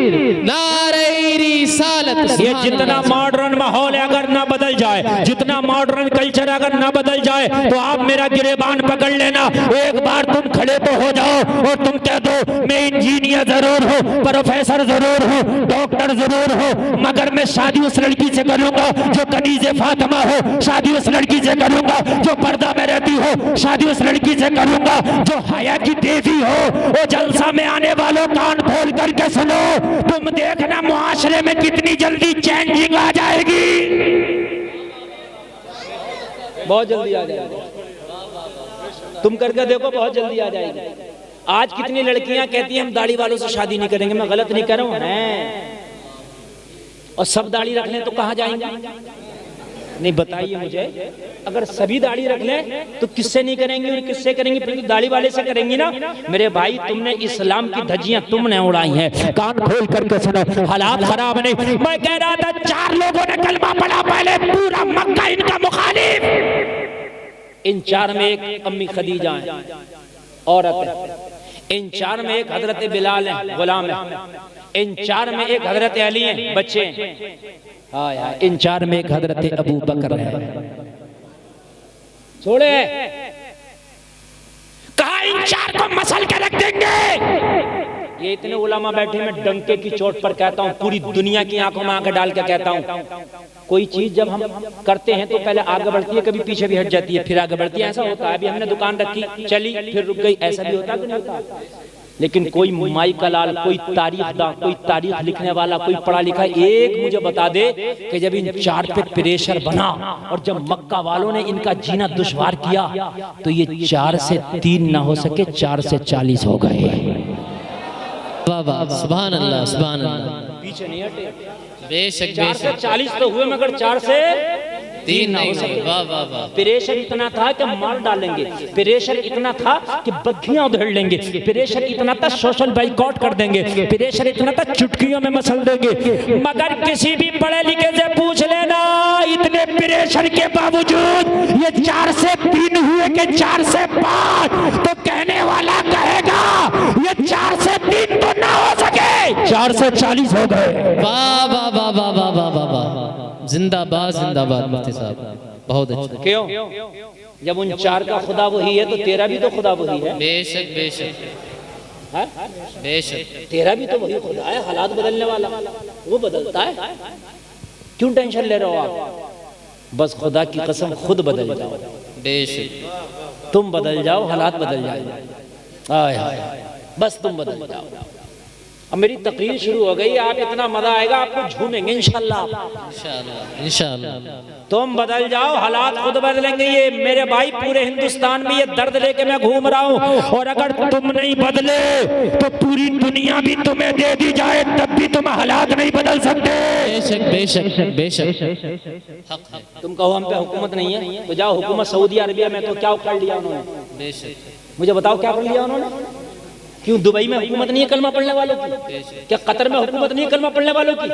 नारे रिसालत। ये जितना मॉडर्न माहौल है अगर ना बदल जाए, जितना मॉडर्न कल्चर अगर ना बदल जाए, तो आप मेरा गिरेबान पकड़ लेना। एक बार तुम खड़े तो हो जाओ और तुम कह दो मैं इंजीनियर जरूर हूँ, प्रोफेसर जरूर हूँ, डॉक्टर जरूर हूँ, मगर मैं शादी उस लड़की से करूंगा जो कनीज़े फातिमा हो, शादी उस लड़की से करूंगा जो पर्दा में रहती हो, शादी उस लड़की से करूंगा जो हया की देवी हो। वो जलसा में आने वालों कान खोल करके सुनो, तुम देखना मुआशरे में कितनी जल्दी चेंजिंग आ जाएगी, बहुत जल्दी आ जाएगी। तुम करके देखो, बहुत जल्दी आ जाएगी। आज कितनी लड़कियां कहती हैं हम दाढ़ी वालों से शादी नहीं करेंगे। मैं गलत नहीं कर रहा हूं, और सब दाढ़ी रख लें तो कहां जाएंगे? नहीं बताइए मुझे, अगर सभी दाढ़ी रख लें तो किससे नहीं करेंगी और किससे करेंगी? फिर तो दाढ़ी वाले से करेंगी ना। मेरे भाई, तुमने इस्लाम की धज्जियां तुमने उड़ाई हैं, कान खोल करके सुनो, हालात खराब नहीं। मैं कह रहा था 4 लोगों ने कलमा पढ़ा, पहले पूरा मक्का इनका मुखालिफ। इन 4 में एक अम्मी खदीजा है, औरत है। इन 4 में एक हजरत बिलाल है, गुलाम है। इन 4 में एक हजरत अली है, बच्चे हैं। इन 4 में एक हजरत अबू बकर है, छोड़े। कहा इन 4 को मसल के रख देंगे। ये इतने उलमा बैठे, मैं डंके की चोट पर कहता हूँ, पूरी दुनिया की आंखों में आंखें डाल के कहता हूँ, कोई चीज जब हम करते हैं तो पहले आगे बढ़ती है, कभी पीछे भी हट जाती है, फिर आगे बढ़ती है। ऐसा होता है। अभी हमने दुकान रखी, चली, फिर रुक गई, ऐसा भी होता है कि नहीं होता? लेकिन कोई माई का लाल, कोई तारीखदां, कोई तारीख लिखने वाला, कोई पढ़ा लिखा एक मुझे बता दे कि जब इन 4 पे प्रेशर बना और जब मक्का वालों ने इनका जीना दुश्वार किया, तो ये 4 से 3 ना हो सके, 4 से 40 हो गए। वाह वाह, सुभान अल्लाह सुभान अल्लाह। पीछे नहीं हटे। बेशक 4 से बेशक, 40 तो हुए, मगर 4 से 3 ना हो नहीं, सके। वाह वाह वाह। प्रेशर इतना था कि मार डालेंगे, प्रेशर इतना था कि बग्घियां उधेड़ लेंगे, प्रेशर इतना था सोशल बाइकआउट कर देंगे, प्रेशर इतना था चुटकियों में मसल देंगे। मगर किसी भी पढ़े लिखे से पूछ लेना, इतने प्रेशर के बावजूद ये 4 से 3 हुए कि 4 से 5, तो कहने वाला कहेगा ये 4 से 3 तो ना हो सके, 4 से 40 हो गए। वाह वाह वाह वाह वाह वाह वाह वाह, जिंदाबाद जिंदाबाद मुफ्ती साहब, बहुत अच्छा। क्यों? जब उन 4 का खुदा वही है तो तेरा भी तो खुदा वही है। बेशक बेशक है? बेशक, तेरा भी तो वही खुदा है, हालात बदलने वाला, वो बदलता है। क्यों टेंशन ले रहे हो आप? बस खुदा की कसम खुद बदल जाओ, बेशक तुम बदल जाओ, हालात बदल जाए। आय हाय, बस तुम बदल जाओ। अब मेरी तकरीर शुरू हो गई, आप इतना मजा आएगा, आपको झूमेंगे इंशाल्लाह। इंशाअल्लाह इंशाअल्लाह। तुम बदल जाओ, हालात खुद बदलेंगे। ये मेरे भाई, पूरे हिंदुस्तान में ये दर्द लेके मैं घूम रहा हूँ, और अगर तुम नहीं बदले तो पूरी दुनिया भी तुम्हें दे दी जाए, तब भी तुम हालात नहीं बदल सकते। बेशक बेशक बेशक, हक है। तुम कहो हम पे हुकूमत नहीं है, तो जाओ हुकूमत सऊदी अरबिया में, तो क्या उखाड़ लिया उन्होंने? बेशक मुझे बताओ क्या कर लिया उन्होंने? क्यों दुबई में हुकूमत नहीं है कलमा पढ़ने वालों की? क्या कतर में हुकूमत नहीं है कलमा पढ़ने वालों की?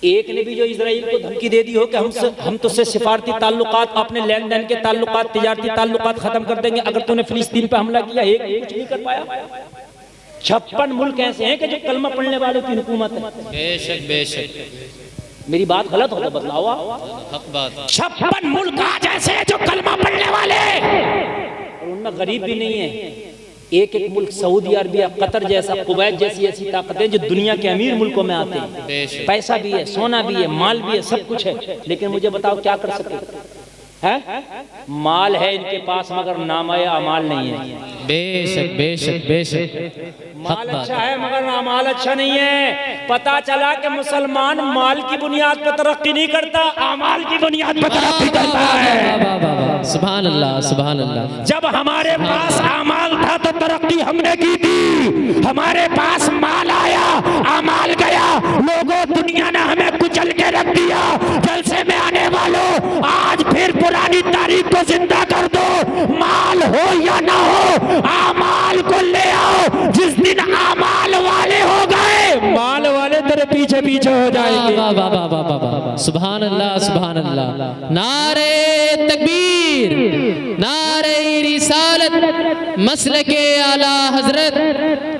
एक ने भी जो इजराइल को धमकी दे दी हो कि हम तुझसे सिफारती ताल्लुकात, अपने लेन देन के ताल्लुकात, तिजारती ताल्लुकात खत्म कर देंगे अगर तूने फिलिस्तीन पे हमला किया, एक कुछ नहीं कर पाया। 56 मुल्क ऐसे हैं कि जो कलमा पढ़ने वालों की हुकूमत है। बेशक बेशक, मेरी बात गलत हो तो बतलाओ। हक बात। 56 मुल्क आज ऐसे हैं जो कलमा पढ़ने वाले, और उनमें गरीब भी नहीं है। एक एक मुल्क, सऊदी अरबिया, कतर जैसा, कुवैत जैसी ऐसी ताकतें जो दुनिया के अमीर मुल्कों में आते हैं। पैसा भी है, सोना भी है, माल भी है, सब कुछ है, लेकिन मुझे बताओ क्या कर सके? है माल है इनके पास मगर नामाए अमाल नहीं है। बेशक बेशक बेशक, माल अच्छा है मगर अमाल अच्छा नहीं है। पता चला कि मुसलमान माल की बुनियाद पर तरक्की नहीं करता, अमाल की बुनियाद पर तरक्की करता है। सुभान अल्लाह सुभान अल्लाह। जब हमारे पास अमाल था तो तरक्की हमने की थी, हमारे पास माल आया अमाल गया, लोगों दुनिया ने हमें कुचल के रख दिया। जलसे में आने वालों, आज फिर पुरानी तारीख को जिंदा कर दो। माल हो या ना हो, अमाल को ले आओ। जिस दिन अमाल वाले हो गए, माल वाले तेरे पीछे पीछे हो जाएंगे। सुभान अल्लाह सुभान अल्लाह। नारे तकबीर, नारे रिसालत, मसलके आला हजरत,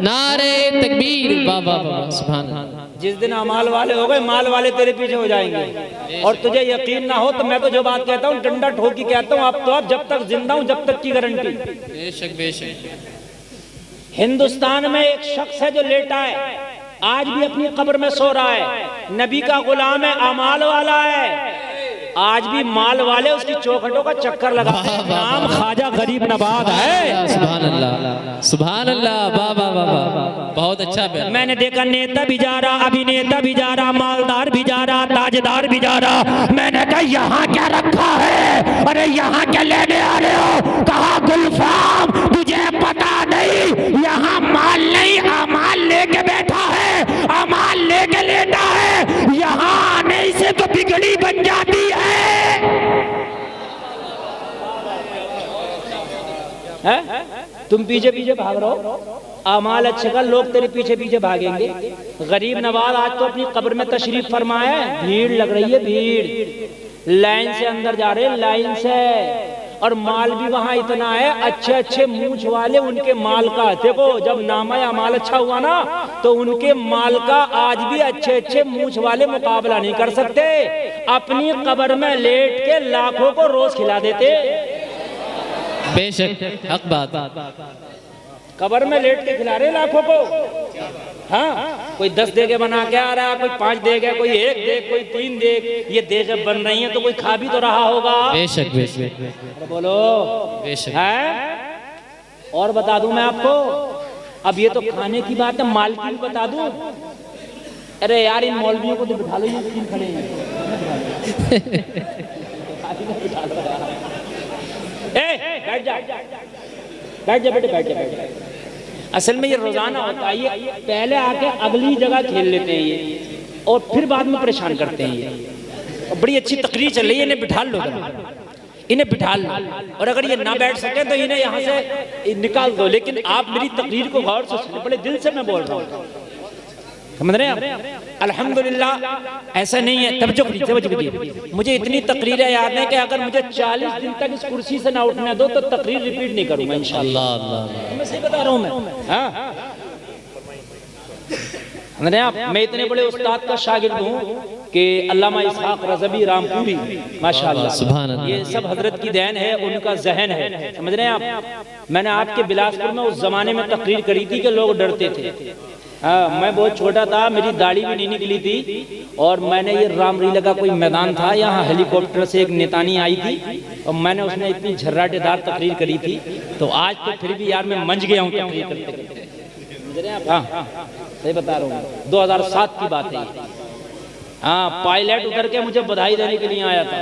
नारे तकबीर। वाह वाह वाह, सुभान अल्लाह। जिस दिन अमाल वाले हो गए, माल वाले तेरे पीछे हो जाएंगे। और तुझे यकीन ना हो तो मैं तो जो बात कहता हूँ डंडा ठोक के कहता हूँ, अब तो अब जब तक जिंदा हूँ जब तक की गारंटी। बेशक बेशक। हिंदुस्तान में एक शख्स है जो लेटा है, आज भी अपनी कब्र में सो रहा है, नबी का गुलाम है, अमाल वाला है, आज भी माल वाले उसकी चौखटों का चक्कर लगाते हैं। नाम ख्वाजा गरीब नवाज है। सुभान अल्लाह सुभान अल्लाह। वाह वाह वाह वाह, बहुत अच्छा बयान। मैंने देखा नेता भी जा रहा, अभिनेता भी जा रहा, मालदार भी जा रहा, ताजदार भी जा रहा। मैंने कहा यहाँ क्या रखा है? अरे यहाँ क्या लेने आ रहे हो? कहा गुलफाम तुझे पता नहीं, यहाँ माल नहीं अमाल लेके बैठा है, अमाल लेके लेटा है। यहाँ आने से तो बिगड़ी बन जाती है। तुम पीछे पीछे भाग रहे हो, अमाल अच्छे का लोग तेरे पीछे पीछे भागेंगे। गरीब नवाज आज तो अपनी कब्र में तशरीफ फरमाए, भीड़ लग रही है, भीड़ लाइन से अंदर जा रहे, लाइन से। और माल भी वहां इतना है, अच्छे अच्छे मूंछ वाले उनके माल का। देखो जब नामा अमाल अच्छा हुआ ना तो उनके माल का आज भी अच्छे अच्छे मूंछ वाले मुकाबला नहीं कर सकते। अपनी कब्र में लेट के लाखों को रोज खिला देते। बेशक हक बात। कब्र में लेट के खिला रहे लाखों को। हाँ, कोई 10 देगे बना के आ रहा है, कोई 5 देगे, कोई 1 देग, कोई 3 देग। ये देगे बन रही हैं तो कोई खा भी तो रहा होगा। बेशक बेशक। बोलो बेशक है। और बता दूं मैं आपको, अब ये तो खाने की बात है, माल की भी बता दूं। अरे यार इन मौलवियों को तो बिठा लो, ये 3 खड़े हैं। बैठ जा बैठ जा बेटे, बैठ जा बैठ जा। असल में ये रोजाना होता है, ये पहले आके अगली जगह खेल लेते हैं ये, और फिर बाद में परेशान करते हैं ये। और बड़ी अच्छी तकरीर चल रही है, इन्हें बिठा लो, इन्हें बिठा लो। और अगर ये ना बैठ सके तो इन्हें यहाँ से निकाल दो। लेकिन आप मेरी तकरीर को गौर से सुनो, बड़े दिल से मैं बोल रहा हूँ, समझ रहे हैं आप? अल्हम्दुलिल्लाह ऐसा नहीं है। तवज्जो कीजिए, मुझे इतनी तकरीरें याद है कि अगर मुझे 40 दिन तक इस कुर्सी से ना उठने दो तो तकरीर रिपीट नहीं करूंगा इंशाअल्लाह। मैं सही बता रहा हूँ मैं। हाँ समझ रहे हैं आप? मैं इतने बड़े उस्ताद का शागिर्द हूँ कि अल्लामा इसहाक रज़वी रामपुरी, माशाअल्लाह, सुभान अल्लाह, ये सब हजरत की देन है, उनका जहन है। समझ रहे हैं आप? मैंने आपके बिलासपुर में उस जमाने में तकरीर करी थी कि लोग डरते थे। हाँ, मैं बहुत छोटा था, मेरी दाढ़ी भी नहीं निकली थी, और मैंने ये रामलीला का कोई मैदान था, यहाँ हेलीकॉप्टर से एक नेतानी आई थी और मैंने उसने इतनी झर्राटेदार तकरीर करी थी। तो आज तो फिर भी यार मैं मंज गया हूँ तकरीर करते करते। हाँ सही बता रहा हूँ, 2007 की बात है। हाँ, पायलट उतर के मुझे बधाई देने के लिए आया था।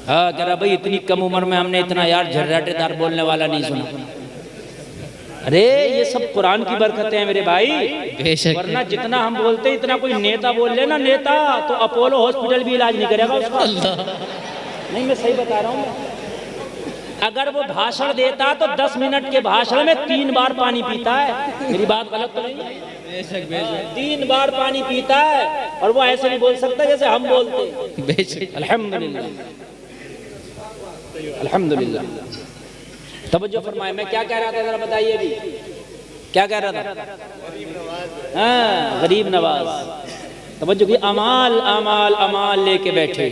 हाँ, कह रहा भाई इतनी कम उम्र में हमने इतना यार झर्राटेदार बोलने वाला नहीं सुना। अरे ये सब कुरान की बरकतें हैं मेरे भाई, वरना जितना हम बोलते हैं इतना कोई नेता बोल ले ना, नेता तो अपोलो हॉस्पिटल भी इलाज नहीं करेगा उसका। नहीं मैं सही बता रहा हूँ। अगर वो भाषण देता तो 10 मिनट के भाषण में 3 बार पानी पीता है। मेरी बात गलत तो नहीं है? बेशक बेशक 3 बार पानी पीता है और वो ऐसे नहीं बोल सकता जैसे हम बोलते। बेशक। अल्हम्दुलिल्लाह अल्हम्दुलिल्लाह। तवज्जो फरमाए, मैं क्या कह रहा था जरा बताइए अभी, क्या कह रहा था? हाँ, गरीब नवाज। तवज्जो की, अमाल अमाल अमाल लेके बैठे,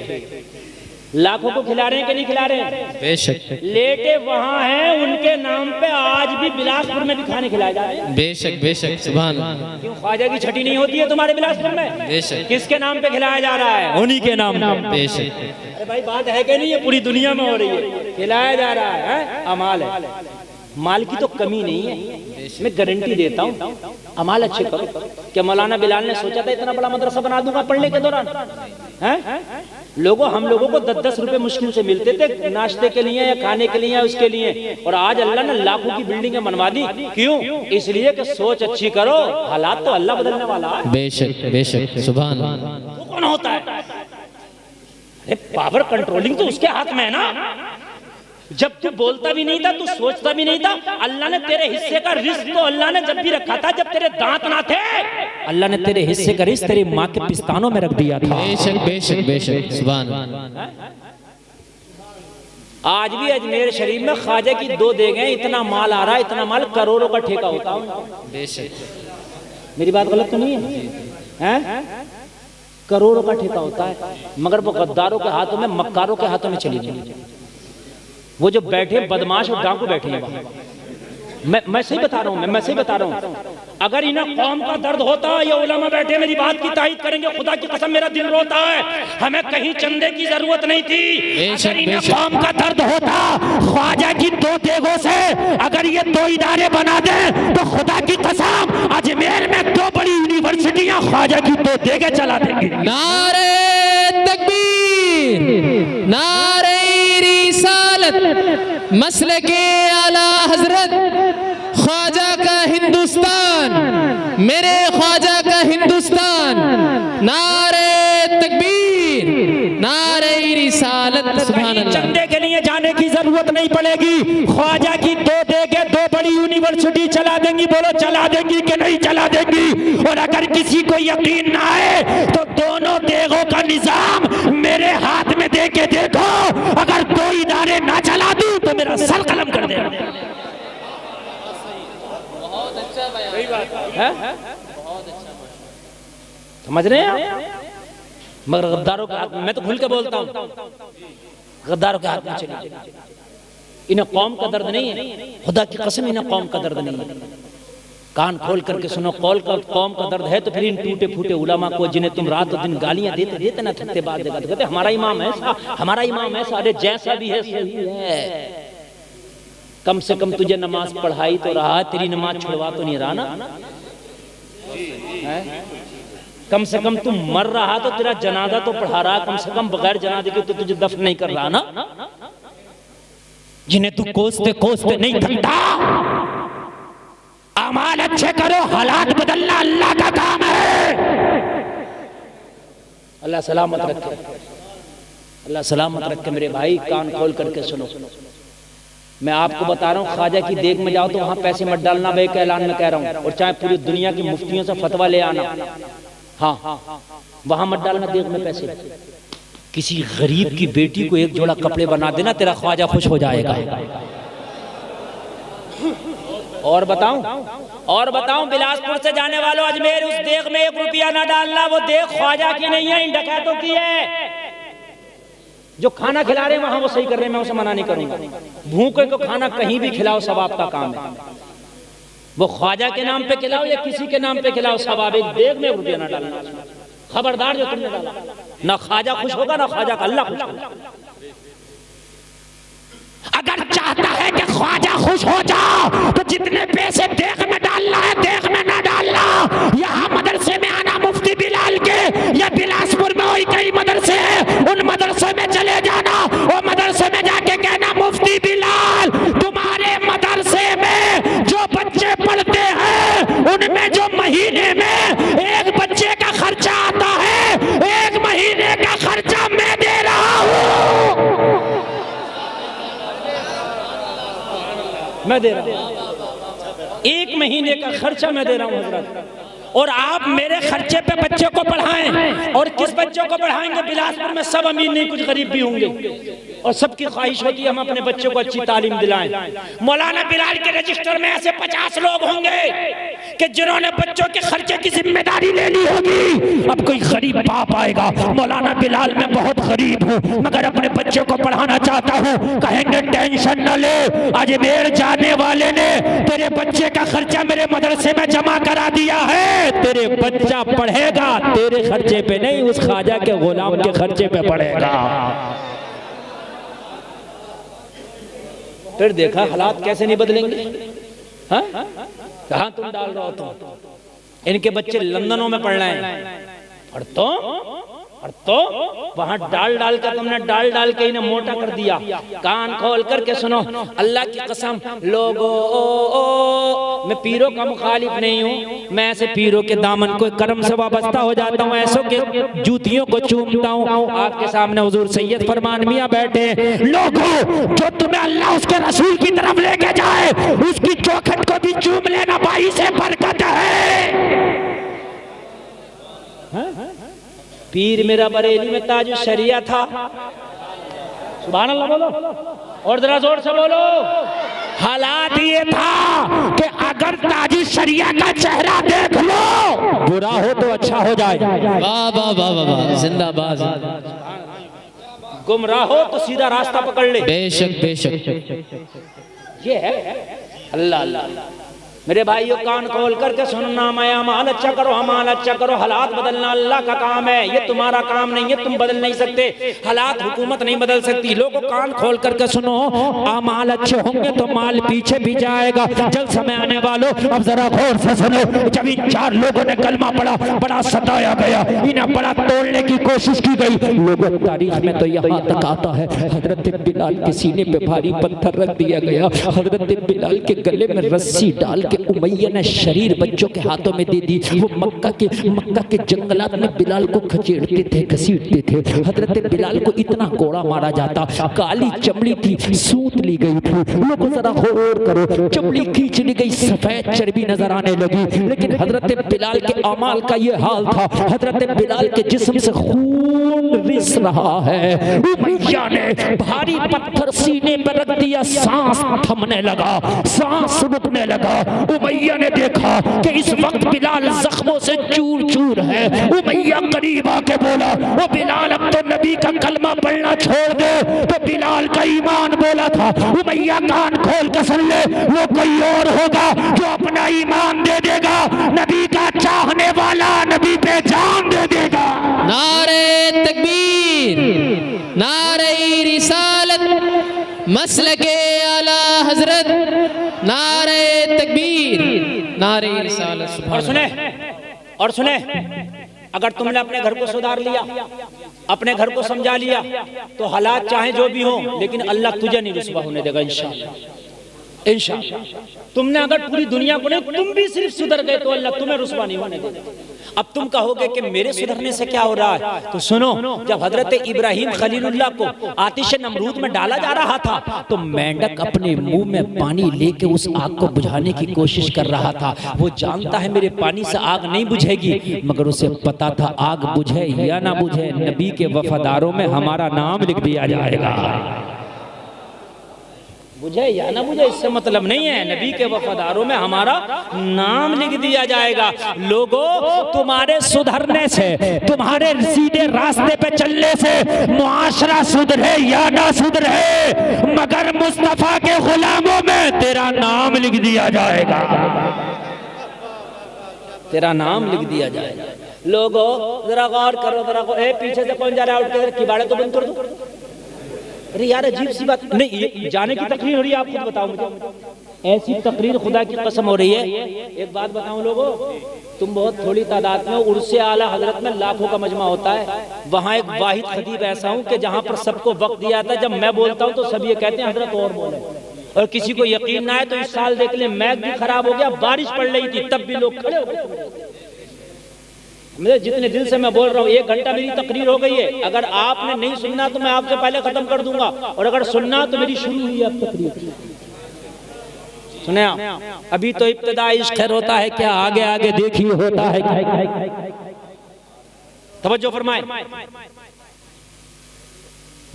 लाखों को खिला रहे हैं कि नहीं खिला रहे हैं? बेशक लेटे वहां हैं, उनके नाम पे आज भी बिलासपुर में भी खाने खिलाए जा रहे हैं। बेशक बेशक सुभान अल्लाह। क्यों ख्वाजा की छठी नहीं होती है तुम्हारे बिलासपुर में? बेशक। किसके नाम पे खिलाया जा रहा है? उन्हीं के नाम पे। बेशक। अरे भाई बात है कि नहीं, है पूरी दुनिया में हो रही है, खिलाया जा रहा है। अमाल है, माल की तो कमी नहीं है, मैं गारंटी देता हूँ। अमाल अच्छे करो। क्या मौलाना बिलाल ने सोचा था इतना बड़ा मदरसा बना दूंगा पढ़ने के दौरान? हैं? लोगों, हम लोगों को 10-10 रुपए मुश्किल से मिलते थे नाश्ते के लिए या खाने के लिए या उसके लिए, और आज अल्लाह ने लाखों की बिल्डिंगें बनवा दी। क्यों? इसलिए कि सोच अच्छी करो, हालात तो अल्लाह बदलने वाला है। बेशक बेशक सुभान अल्लाह। वो कौन होता है? अरे पावर कंट्रोलिंग तो उसके हाथ में है ना। जब तू बोलता भी नहीं था, तू सोचता भी नहीं था, अल्लाह ने तेरे हिस्से का रिस्क तो अल्लाह ने जब भी रखा था, जब तेरे दांत ना थे, अल्लाह ने तेरे हिस्से का रिस्क तेरी माँ के पिस्तानों में रख दिया था। बेशक बेशक बेशक सुभान अल्लाह। आज भी अजमेर शरीफ में ख्वाजा की 2 देगें, इतना माल आ रहा है, इतना माल, करोड़ों का ठेका होता है। बेशक। मेरी बात गलत तो नहीं है? हैं? करोड़ों का ठेका होता है, मगर वो गद्दारों के हाथों में, मक्कारों के हाथों में चली गई। वो जो बैठे बदमाश और डाकू बैठे हैं वहां, मैं सही बता रहा हूँ, मैं सही बता रहा हूँ। अगर इन्हें कौम का दर्द होता, ये उलमा बैठे मेरी बात की तायीद करेंगे, खुदा की कसम मेरा दिल रोता है। हमें कहीं चंदे की जरूरत नहीं थी। अगर इन्हें कौम का दर्द होता, ख्वाजा की 2 देगों से अगर ये 2 इदारे बना दे, तो खुदा की कसम अजमेर में 2 बड़ी यूनिवर्सिटियां ख्वाजा की 2 देगें चला देंगी। नारे तकबीर, नारे रिसालत, मसले के आला हजरत, ख्वाजा का हिंदुस्तान, मेरे ख्वाजा का हिंदुस्तान। नारे तकबीर, नारे रिसालत। सुभान अल्लाह। चंदे के लिए जाने की जरूरत नहीं पड़ेगी, ख्वाजा की 2 देगे 2 बड़ी यूनिवर्सिटी चला देंगी। बोलो चला देंगी कि नहीं चला देंगी? और अगर किसी को यकीन ना आए तो दोनों देगों का निजाम मेरे हाथ में दे के देखो। अगर 2 इदारे ना चला दूं तो मेरा सर कलम कर देना। बहुत अच्छा है? समझ रहे हैं आप? मगर गद्दारों के हाथ में, मैं तो खुल के बोलता हूँ, गद्दारों के हाथ में चली। इन्हें कौम का दर्द नहीं है, खुदा की कसम इन्हें कौम का दर्द नहीं है। कान खोल करके सुनो, कौम का दर्द है तो फिर इन टूटे फूटे उलमा को, जिन्हें तुम रात और दिन गालियां देते देते ना थकते, बात देगा कहते हमारा इमाम ऐसा, हमारा इमाम ऐसा। अरे जैसा भी है सही है, कम से कम तुझे नमाज पढ़ाई तो रहा, तेरी नमाज छुड़वा तो नहीं रहा ना। कम से कम तुम मर रहा तो तेरा जनाजा तो पढ़ा रहा, कम से कम बगैर जनाजे के तो तुझे दफन नहीं कर रहा ना। जिन्हें तू कोसते कोसते नहीं थकता। अमाल अच्छे करो, हालात बदलना अल्लाह का काम है। अल्लाह सलामत रखे, अल्लाह सलामत रखे। मेरे भाई कान खोल करके सुनो, मैं आपको बता रहा हूँ, ख्वाजा की देग में जाओ तो वहां पैसे मत डालना, भाई का ऐलान में कह रहा हूँ। और चाहे पूरी दुनिया की मुफ्तियों से फतवा ले आना, हाँ वहां मत डालना देग में पैसे। किसी गरीब की बेटी को 1 जोड़ा कपड़े बना देना, तेरा ख्वाजा खुश हो जाएगा। और बताऊं बिलासपुर से जाने वालों, अजमेर उस देग में 1 रुपया ना डालना। वो देग ख्वाजा की नहीं है, इन डकैतों की है। जो खाना खिला रहे हैं वहां वो सही कर रहे हैं, मैं उसे मना नहीं करूंगा। भूखे को खाना कहीं भी खिलाओ, सवाब का काम है। वो ख्वाजा के नाम पे खिलाओ या किसी के नाम पे खिलाओ, सवाब। एक देग में 1 रुपया ना डालना। खबरदार जो तुमने डाला, ना ख्वाजा खुश होगा ना ख्वाजा का अल्लाह खुश होगा। अगर चाहता है कि ख्वाजा खुश हो जाओ तो जितने पैसे देग में डालना है देग में ना डालना। यहाँ मदरसे में आना, मुफ्ती बिलाल के या बिलासपुर में वही कई मदरसे हैं, उन मदरसे में चले जाना और मदरसे में जाके कहना, मुफ्ती बिलाल तुम्हारे मदरसे में जो बच्चे पढ़ते हैं उनमें जो महीने में 1 बच्चे का खर्चा आता है, 1 महीने का खर्चा मैं दे रहा हूँ। मैं दे रहा हूँ, 1 महीने का खर्चा मैं दे रहा हूँ हजरत। और आप मेरे खर्चे पे बच्चे को पढ़ाएं। और किस बच्चों को पढ़ाएंगे? बिलासपुर में सब अमीर नहीं, कुछ गरीब भी होंगे और सबकी ख्वाहिश होती है हम अपने बच्चों को अच्छी तालीम दिलाएं। मौलाना बिलाल के रजिस्टर में ऐसे 50 लोग होंगे कि जिन्होंने बच्चों के खर्चे की जिम्मेदारी ले ली होगी। अब कोई गरीब बाप आएगा, मौलाना बिलाल मैं बहुत गरीब हूँ मगर अपने बच्चे को पढ़ाना चाहता हूँ, कहेंगे टेंशन न ले, अजमेर जाने वाले ने तेरे बच्चे का खर्चा मेरे मदरसे में जमा करा दिया है, तेरे बच्चा पढ़ेगा तेरे खर्चे पे नहीं, उस ख्वाजा के गुलाम के खर्चे पे पढ़ेगा। फिर देखा हालात कैसे नहीं बदलेंगे। हाँ, कहाँ तुम डाल रहे हो? तुम इनके बच्चे लंदनों में पढ़ रहे हैं, और तो वहां डाल डाल कर तुमने डाल डाल के इन्हें मोटा कर दिया। कान खोल करके सुनो, अल्लाह की कसम लोगों, मैं पीरों का मुखालिफ नहीं हूँ, मैं ऐसे पीरों के दामन को करम से वाबस्ता हो जाता हूँ, ऐसों के जूतियों को चूमता हूँ। आपके सामने हुजूर सैयद फरमान मियाँ बैठे। लोगों, जो तुम्हें अल्लाह उसके रसूल की तरफ लेके जाए उसकी चौखट को भी चूम लेना भाई से बरकत है। पीर मेरा बरेली में ताज शरिया था। सुभान अल्लाह बोलो, और जरा जोर से बोलो। हालात ये था कि अगर ताज शरिया का चेहरा देख लो, बुरा हो तो अच्छा हो जाए। वाह वाह वाह वाह, जिंदाबाद। गुमराह हो तो सीधा रास्ता पकड़ ले। बेशक बेशक। ये है अल्लाह अल्लाह। मेरे भाइयों कान खोल करके सुनना, मैं अमाल अच्छा करो, अमाल अच्छा करो। हालात बदलना अल्लाह का काम है, ये तुम्हारा काम नहीं है, तुम बदल नहीं सकते। हालात हुकूमत नहीं बदल सकती। लोगों कान खोल करके सुनो, अमाल अच्छे होंगे तो माल पीछे भी जाएगा। जल्द समय आने वालों, अब जरा गौर से सुनो। जब इन 4 लोगों ने कलमा पढ़ा, बड़ा सताया गया, इन्हें बड़ा तोड़ने की कोशिश की गई। लोगों तारीख में तो यहाँ तक आता है हजरत बिलाल के सीने पे भारी पत्थर रख दिया गया, हजरत बिलाल के गले में रस्सी डाल के उमैया ने शरीर बच्चों के हाथों में दे दी। वो मक्का के जंगलात में बिलाल को खचेड़ते थे, घसीटते थे। हजरत बिलाल को इतना कोड़ा मारा जाता, काली चमड़ी थी, सूत ली गई थी। लोग जरा गौर करो, चमड़ी खींच ली गई, सफेद चर्बी नजर आने लगी। लेकिन हजरत बिलाल के अमाल का ये हाल था, हजरत बिलाल के जिस्म से खून रिस रहा है। उमैया ने भारी पत्थर सीने पर रख दिया, सांस थमने लगा, सांस रुकने लगा। उमैया ने देखा कि इस वक्त बिलाल जख्मों से चूर चूर है। उमैया करीब आके बोला, वो बिलाल अब तो नबी का कलमा पढ़ना छोड़ दे। तो बिलाल का ईमान बोला था। उमैया कान खोल कर सुन ले, वो कोई और होगा जो अपना ईमान दे देगा, नबी का चाहने वाला नबी पे जान दे देगा। नारे तकबीर, नारे रिसालत, मसलके आला हजरत, नारे तकबीर, नारे रिसालत। और सुने, अगर तुमने अपने घर को सुधार लिया, अपने घर को समझा लिया, तो हालात चाहे जो भी हो, लेकिन अल्लाह तुझे नहीं रुसवा होने देगा इंशाअल्लाह। इंशाअल्लाह तुमने अगर पूरी दुनिया को नहीं, तुम भी सिर्फ सुधर गए तो अल्लाह तुम्हें रुसवा नहीं होने देगा। अब तुम कहोगे कि मेरे सुधरने से क्या हो रहा है, तो सुनो, जब हजरत इब्राहिम खलीलुल्लाह को आतिश नमरूद में डाला जा रहा था, तो मेंढक अपने मुंह में पानी लेके उस आग को बुझाने की कोशिश कर रहा था। वो जानता है मेरे पानी से आग नहीं बुझेगी, मगर उसे पता था आग बुझे या ना बुझे, नबी के वफादारों में हमारा नाम लिख दिया जाएगा। बुझे या ना बुझे इससे मतलब नहीं है, नबी के वफादारों में हमारा नाम लिख दिया जाएगा। लोगों, तुम्हारे सुधरने से, तुम्हारे सीधे रास्ते पे चलने से मुआशरा सुधरे या ना सुधरे, मगर मुस्तफा के गुलामों में तेरा नाम लिख दिया जाएगा। तेरा नाम लिख दिया जाएगा। लोगों जरा गौर करो, जरा पीछे से कौन जा रहा है, उठ के किबाड़े तो बंद कर दो। अरे यार अजीब सी बात नहीं, ये जाने की तकरीर हो रही है, आप खुद बताओ मुझे। ऐसी तकरीर खुदा की कसम हो रही है। एक बात बताऊं लोगों, तुम बहुत थोड़ी तादाद में, उर्से आला हजरत में लाखों का मजमा होता है। वहाँ एक वाहिद खतीब ऐसा हूँ कि जहाँ पर सबको वक्त दिया था, जब मैं बोलता हूँ तो सब ये कहते हैं हजरत और बोले, और किसी को यकीन ना है तो इस साल देख ले, मैग भी खराब हो गया, बारिश पड़ रही थी, तब भी लोग खड़े हो गए। मुझे जितने दिल से मैं बोल रहा हूँ, 1 घंटा मेरी तकरीर हो गई है। अगर आपने नहीं सुनना तो मैं आपसे पहले खत्म कर दूंगा, और अगर सुनना तो मेरी शुरू हुई है अब तकरीर। सुने आप, अभी तो इब्तिदा इश्क खैर होता है क्या, आगे आगे देखिए होता है क्या। तवज्जो फरमाए।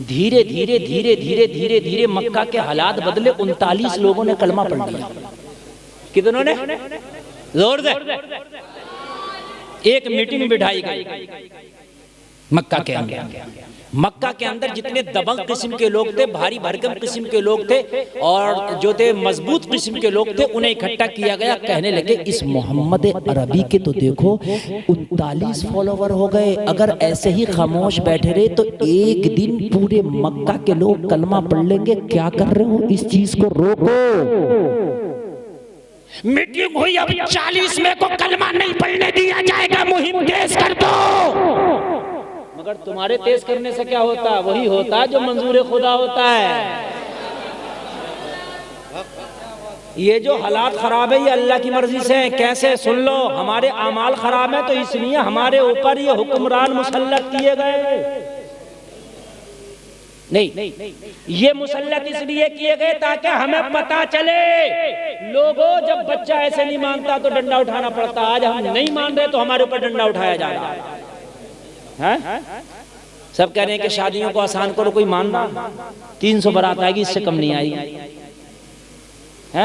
धीरे धीरे धीरे धीरे धीरे धीरे मक्का के हालात बदले। 39 लोगों ने कलमा पढ़ लिया। कितनों ने? जोर दे। एक मीटिंग बिठाई गई मक्का के अंदर। मक्का के अंदर जितने दबंग किस्म के लोग थे, भारी भरकम किस्म के लोग थे और जो थे मजबूत किस्म के लोग थे, उन्हें इकट्ठा किया गया। कहने लगे इस मोहम्मद अरबी के तो देखो 39 फॉलोवर हो गए, अगर ऐसे ही खामोश बैठे रहे तो एक दिन पूरे मक्का के लोग कलमा पढ़ लेंगे। क्या कर रहे हो, इस चीज को रोको। मीटिंग हुई, अब 40 में को कलमा नहीं पढ़ने दिया जाएगा, मुहिम तेज कर दो। मगर तुम्हारे तेज करने से क्या होता है? वही होता है जो मंजूर खुदा होता है। ये जो हालात खराब है ये अल्लाह की मर्जी से है। कैसे? सुन लो, हमारे आमाल खराब है तो इसलिए हमारे ऊपर ये हुक्मरान मुसल्लत किए गए। नहीं, ये मुसल्लत इसलिए किए गए ताकि हमें पता चले। लोगों, जब बच्चा ऐसे नहीं मानता तो डंडा उठाना पड़ता। आज हम नहीं मान रहे तो हमारे ऊपर डंडा उठाया जा रहा है। सब कह रहे हैं कि शादियों को आसान करो, कोई मान रहा? 300 बारात आएगी, इससे कम नहीं आई है।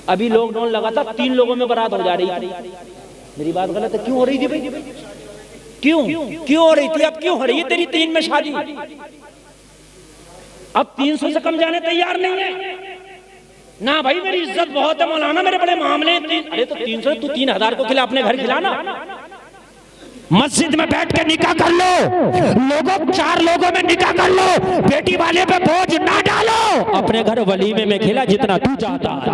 अभी लॉकडाउन लगा था, 3 लोगों में बारात हो जा रही थी। मेरी बात गलत है? क्यों हो रही थी भाई? क्यों हो रही थी? अब क्यों हो रही है तेरी 3 में शादी? अब 300 से कम जाने तैयार नहीं है ना भाई। मेरी इज्जत बहुत है मौलाना, मेरे बड़े मामले हैं। अरे तो 300 तू 3000 को खिला, अपने घर खिलाना। मस्जिद में बैठ के निकाह कर लो। लोगों 4 लोगों में निकाह कर लो। बेटी वाले पे बोझ ना डालो। अपने घर वलीमे में खिला जितना तू चाहता है।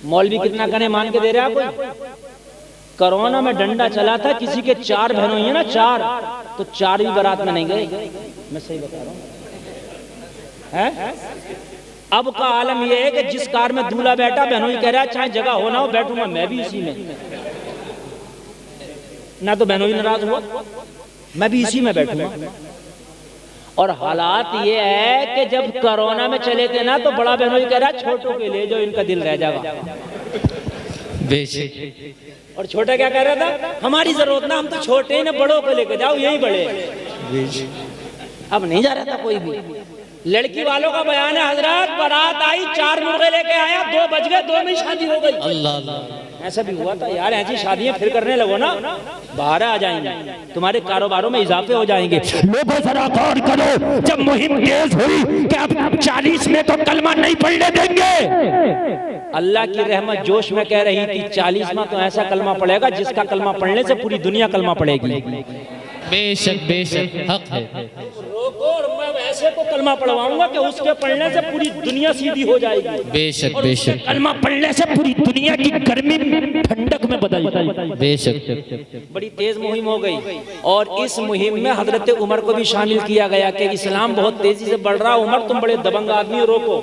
मौलवी कितना कने मान के दे रहे हैं आपको? कोरोना में डंडा चला था, किसी के 4 बहनों ही है ना, 4, तो 4 भी बारात में नहीं गए। मैं सही बता रहा हूँ है? अब का आलम यह है कि जिस कार में दूल्हा बैठा, बहनों ही कह रहा है चाहे जगह हो ना हो बैठूंगा मैं भी इसी में। ना तो बहनों ही नाराज हुआ, मैं भी इसी में बैठूंगा। और हालात ये है कि जब कोरोना में चले थे ना तो बड़ा बहनों ही कह रहा है छोटों के ले जो इनका दिल रह जाएगा। और छोटा क्या कह रहा था? हमारी जरूरत ना, हम तो छोटे ही ना, बड़ों को लेकर जाओ, यही बड़े। अब नहीं जा रहा था कोई भी। लड़की वालों का बयान है, हजरत बारात आई, 4 मुर्गे लेके आया, 2 बज गए, 2 में शादी हो गई। अल्लाह, ऐसा भी हुआ था यार। ऐसी शादियां फिर करने लगो ना, बाहर आ जाएंगे, तुम्हारे कारोबारों में इजाफे हो जाएंगे। लोगों जरा गौर करो, जब मुहिम तेज हुई कि अब 40 में तो कलमा नहीं पढ़ने देंगे। अल्लाह की रहमत जोश में कह रही थी 40 में तो ऐसा कलमा पड़ेगा जिसका कलमा पढ़ने से पूरी दुनिया कलमा पड़ेगी। बेशक बेशक हक है। और मैं ऐसे को कलमा पढ़वाऊंगा कि उसके पढ़ने से पूरी दुनिया सीधी हो जाएगी। बेशक बेशक। कलमा पढ़ने से पूरी दुनिया की गर्मी ठंडक में बदल जाएगी। बेशक। बड़ी तेज मुहिम हो गई और इस मुहिम में हजरत उमर को भी शामिल किया गया कि इस्लाम बहुत तेजी से बढ़ रहा, उमर तुम बड़े दबंग आदमी, रोको।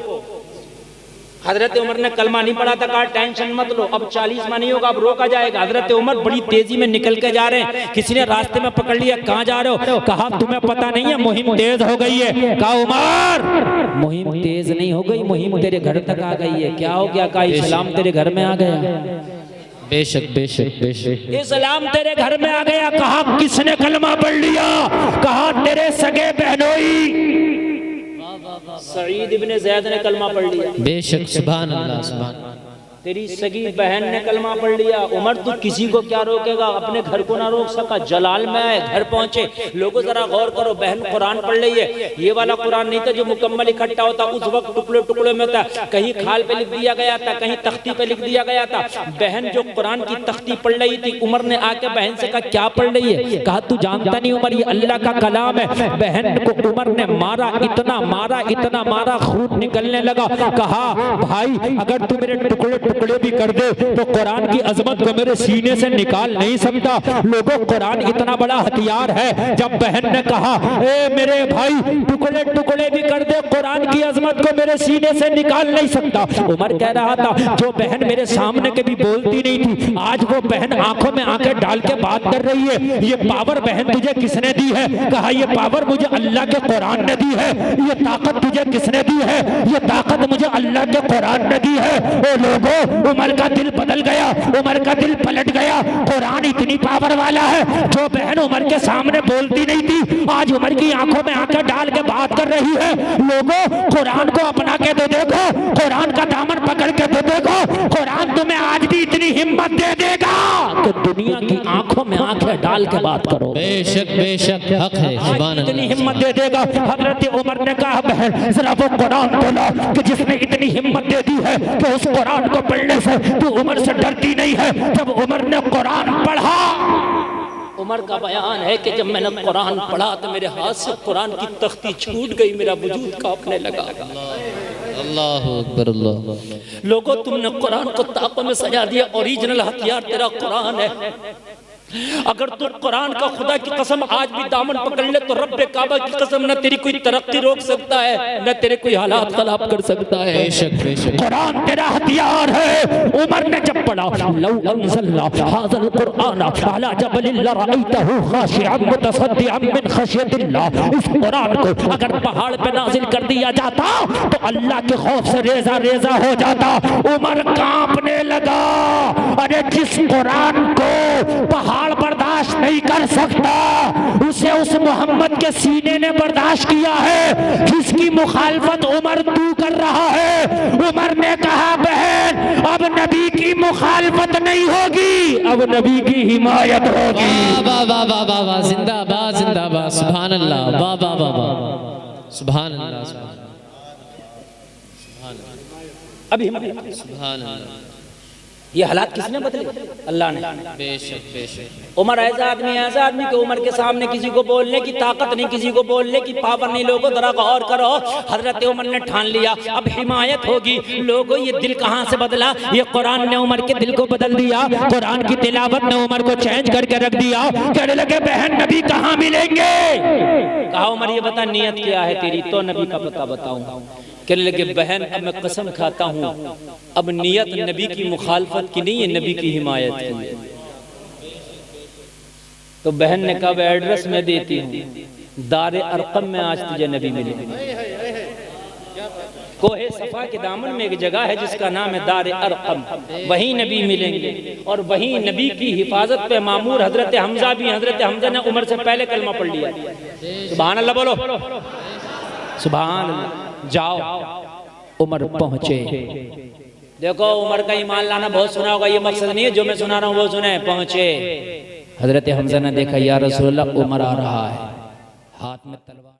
हजरत उमर ने कलमा नहीं पढ़ा था, कहा टेंशन मत लो, अब 40 में नहीं होगा, अब रोका जाएगा। हजरत उमर बड़ी तेजी में निकल के जा रहे हैं, किसी ने रास्ते में पकड़ लिया, कहाँ जा रहे हो? कहा तुम्हें पता नहीं है मुहिम तेज हो गई है। कहा उमर मुहिम तेज नहीं हो गई, मुहिम तेरे घर तक आ गई है। क्या हो गया? कहा इस्लाम तेरे घर में आ गया। बेशक बेशक बेशक। इस्लाम तेरे घर में आ गया। कहा किसने कलमा पढ़ लिया? कहा तेरे सगे बहनोई सईद इब्ने ज़ैद ने कलमा पढ़ लिया। बेशक, सुभान अल्लाह, सुभान अल्लाह। तेरी सगी बहन ने कलमा पढ़ लिया। उमर तू किसी को क्या रोकेगा? अपने घर को ना रोक सका, जलाल में आए, घर पहुंचे। लोगों जरा गौर करो, बहन कुरान पढ़ रही है। ये वाला कुरान नहीं था जो मुकम्मल इकट्ठा होता, उस वक्त टुकड़े टुकड़े में था। कहीं खाल पे लिख दिया गया था, कहीं तख्ती पे लिख दिया गया था। बहन जो कुरान की तख्ती पढ़ रही थी, उमर ने आके बहन से कहा क्या पढ़ रही है? कहा तू जानता नहीं उमर, ये अल्लाह का कलाम है। बहन को उमर ने मारा, इतना मारा, इतना मारा, खून निकलने लगा। कहा भाई अगर तू मेरे टुकड़े टुकड़े भी कर दे तो कुरान की अजमत को मेरे सीने से निकाल नहीं सकता। लोगों, कुरान इतना बड़ा हथियार है। जब बहन ने कहा ए मेरे भाई टुकड़े टुकड़े भी कर दे, कुरान की अजमत को मेरे सीने से निकाल नहीं सकता। उमर कह रहा था जो बहन मेरे सामने कभी बोलती नहीं थी, आज वो बहन आंखों में आंखें डाल के बात कर रही है। ये पावर बहन तुझे किसने दी है? कहा ये पावर मुझे अल्लाह के कुरान ने दी है। ये ताकत तुझे किसने दी है? ये ताकत मुझे अल्लाह के कुरान ने दी है। ओ लोगों, उमर का दिल बदल गया, उमर का दिल पलट गया। कुरान इतनी पावर वाला है, जो बहन उमर के सामने बोलती नहीं थी आज उमर की आंखों में आंखें डाल के बात कर रही है। लोगों, कुरान को अपना के दे देखो, कुरान का दामन पकड़ के दे देखो, कुरान तुम्हें आज भी इतनी हिम्मत दे देगा कि दुनिया की आंखों में आंखें डाल के बात करो। बेशक हक है, सुभान अल्लाह। इतनी हिम्मत दे देगा। हजरत उमर ने कहा बहन जरा वो कुरान बोला कि जिसने इतनी हिम्मत दे दी है कि उस कुरान को पढ़ने से तू उमर से डरती नहीं है। जब उमर ने कुरान पढ़ा, उमर का बयान है कि जब मैंने कुरान पढ़ा तो मेरे हाथ से कुरान की तख्ती छूट गई, मेरा वजूद कांपने लगा। अल्लाहु अकबर, अल्लाह। लोगों, तुमने कुरान को ताकों में सजा दिया। ओरिजिनल हथियार तेरा कुरान है। अगर तू कुरान का खुदा की कसम आज भी दामन पकड़ ले तो रब्बे काबा की कसम न तेरी कोई तरक्की रोक सकता है, न तेरे कोई हालात खराब कर सकता है। बेशक कुरान तेरा हथियार है। उमर ने जब पढ़ा लौ अंज़लना हाज़ल कुरआन अला जबलिन लरअयतहु खाशिअन मुतसद्दिअन मिन खशियतिल्लाह, इस कुरान को अगर पहाड़ पे नाजिल कर दिया जाता तो अल्लाह के खौफ से रेजा रेजा हो जाता। उमर कांपने लगा। अरे जिस कुरान को पहाड़ बर्दाश्त नहीं कर सकता उसे उस मोहम्मद के सीने ने बर्दाश्त किया है, जिसकी मुखालफत उमर तू कर रहा है। उमर ने कहा बहन अब नबी की मुखालफत नहीं होगी, अब नबी की हिमायत होगी। वाह वाह वाह वाह वाह, जिंदाबाद जिंदाबाद, सुभान अल्लाह, वाह वाह वाह वाह, सुभान अल्लाह, अभी सुभान अल्लाह। ये हालात किसने बदले? अल्लाह ने। बेशक उमर ऐसा आदमी कि उमर के सामने किसी को बोलने की ताकत नहीं, किसी को बोलने की पावर नहीं। लोगों जरा गौर करो, हजरत उमर ने ठान लिया अब हिमायत होगी। लोगों, ये दिल कहाँ से बदला? ये कुरान ने उमर के दिल को बदल दिया। कुरान की तिलावत ने उमर को चेंज करके रख दिया। कहने लगे बहन नबी कहाँ मिलेंगे? कहा उमर ये बता नियत क्या है तेरी? तो नबी का पता बताऊं। कहने लगे बहन अब मैं कसम खाता हूँ अब नियत नबी की मुखालफत की नहीं है, नबी की हिमायत की है। तो बहन ने कहा एड्रेस मैं देती हूँ, दारे अरकम में आज तुझे नबी मिलेंगे। कोहे सफा के दामन में एक जगह है जिसका नाम है दारे अरकम, वहीं नबी मिलेंगे और वहीं नबी की हिफाजत पे मामूर हजरत हमजा भी। हजरत हमजा ने उमर से पहले कलमा पढ़ लिया। सुभान अल्लाह बोलो, सुभान अल्लाह। जाओ, उमर पहुंचे। देखो उमर का ईमान लाना बहुत सुना होगा, ये मकसद नहीं है जो मैं सुना रहा हूँ वो सुने। पहुंचे, हजरत हमजा ने देखा या रसूलल्लाह उमर आ रहा है, हाथ में तलवार।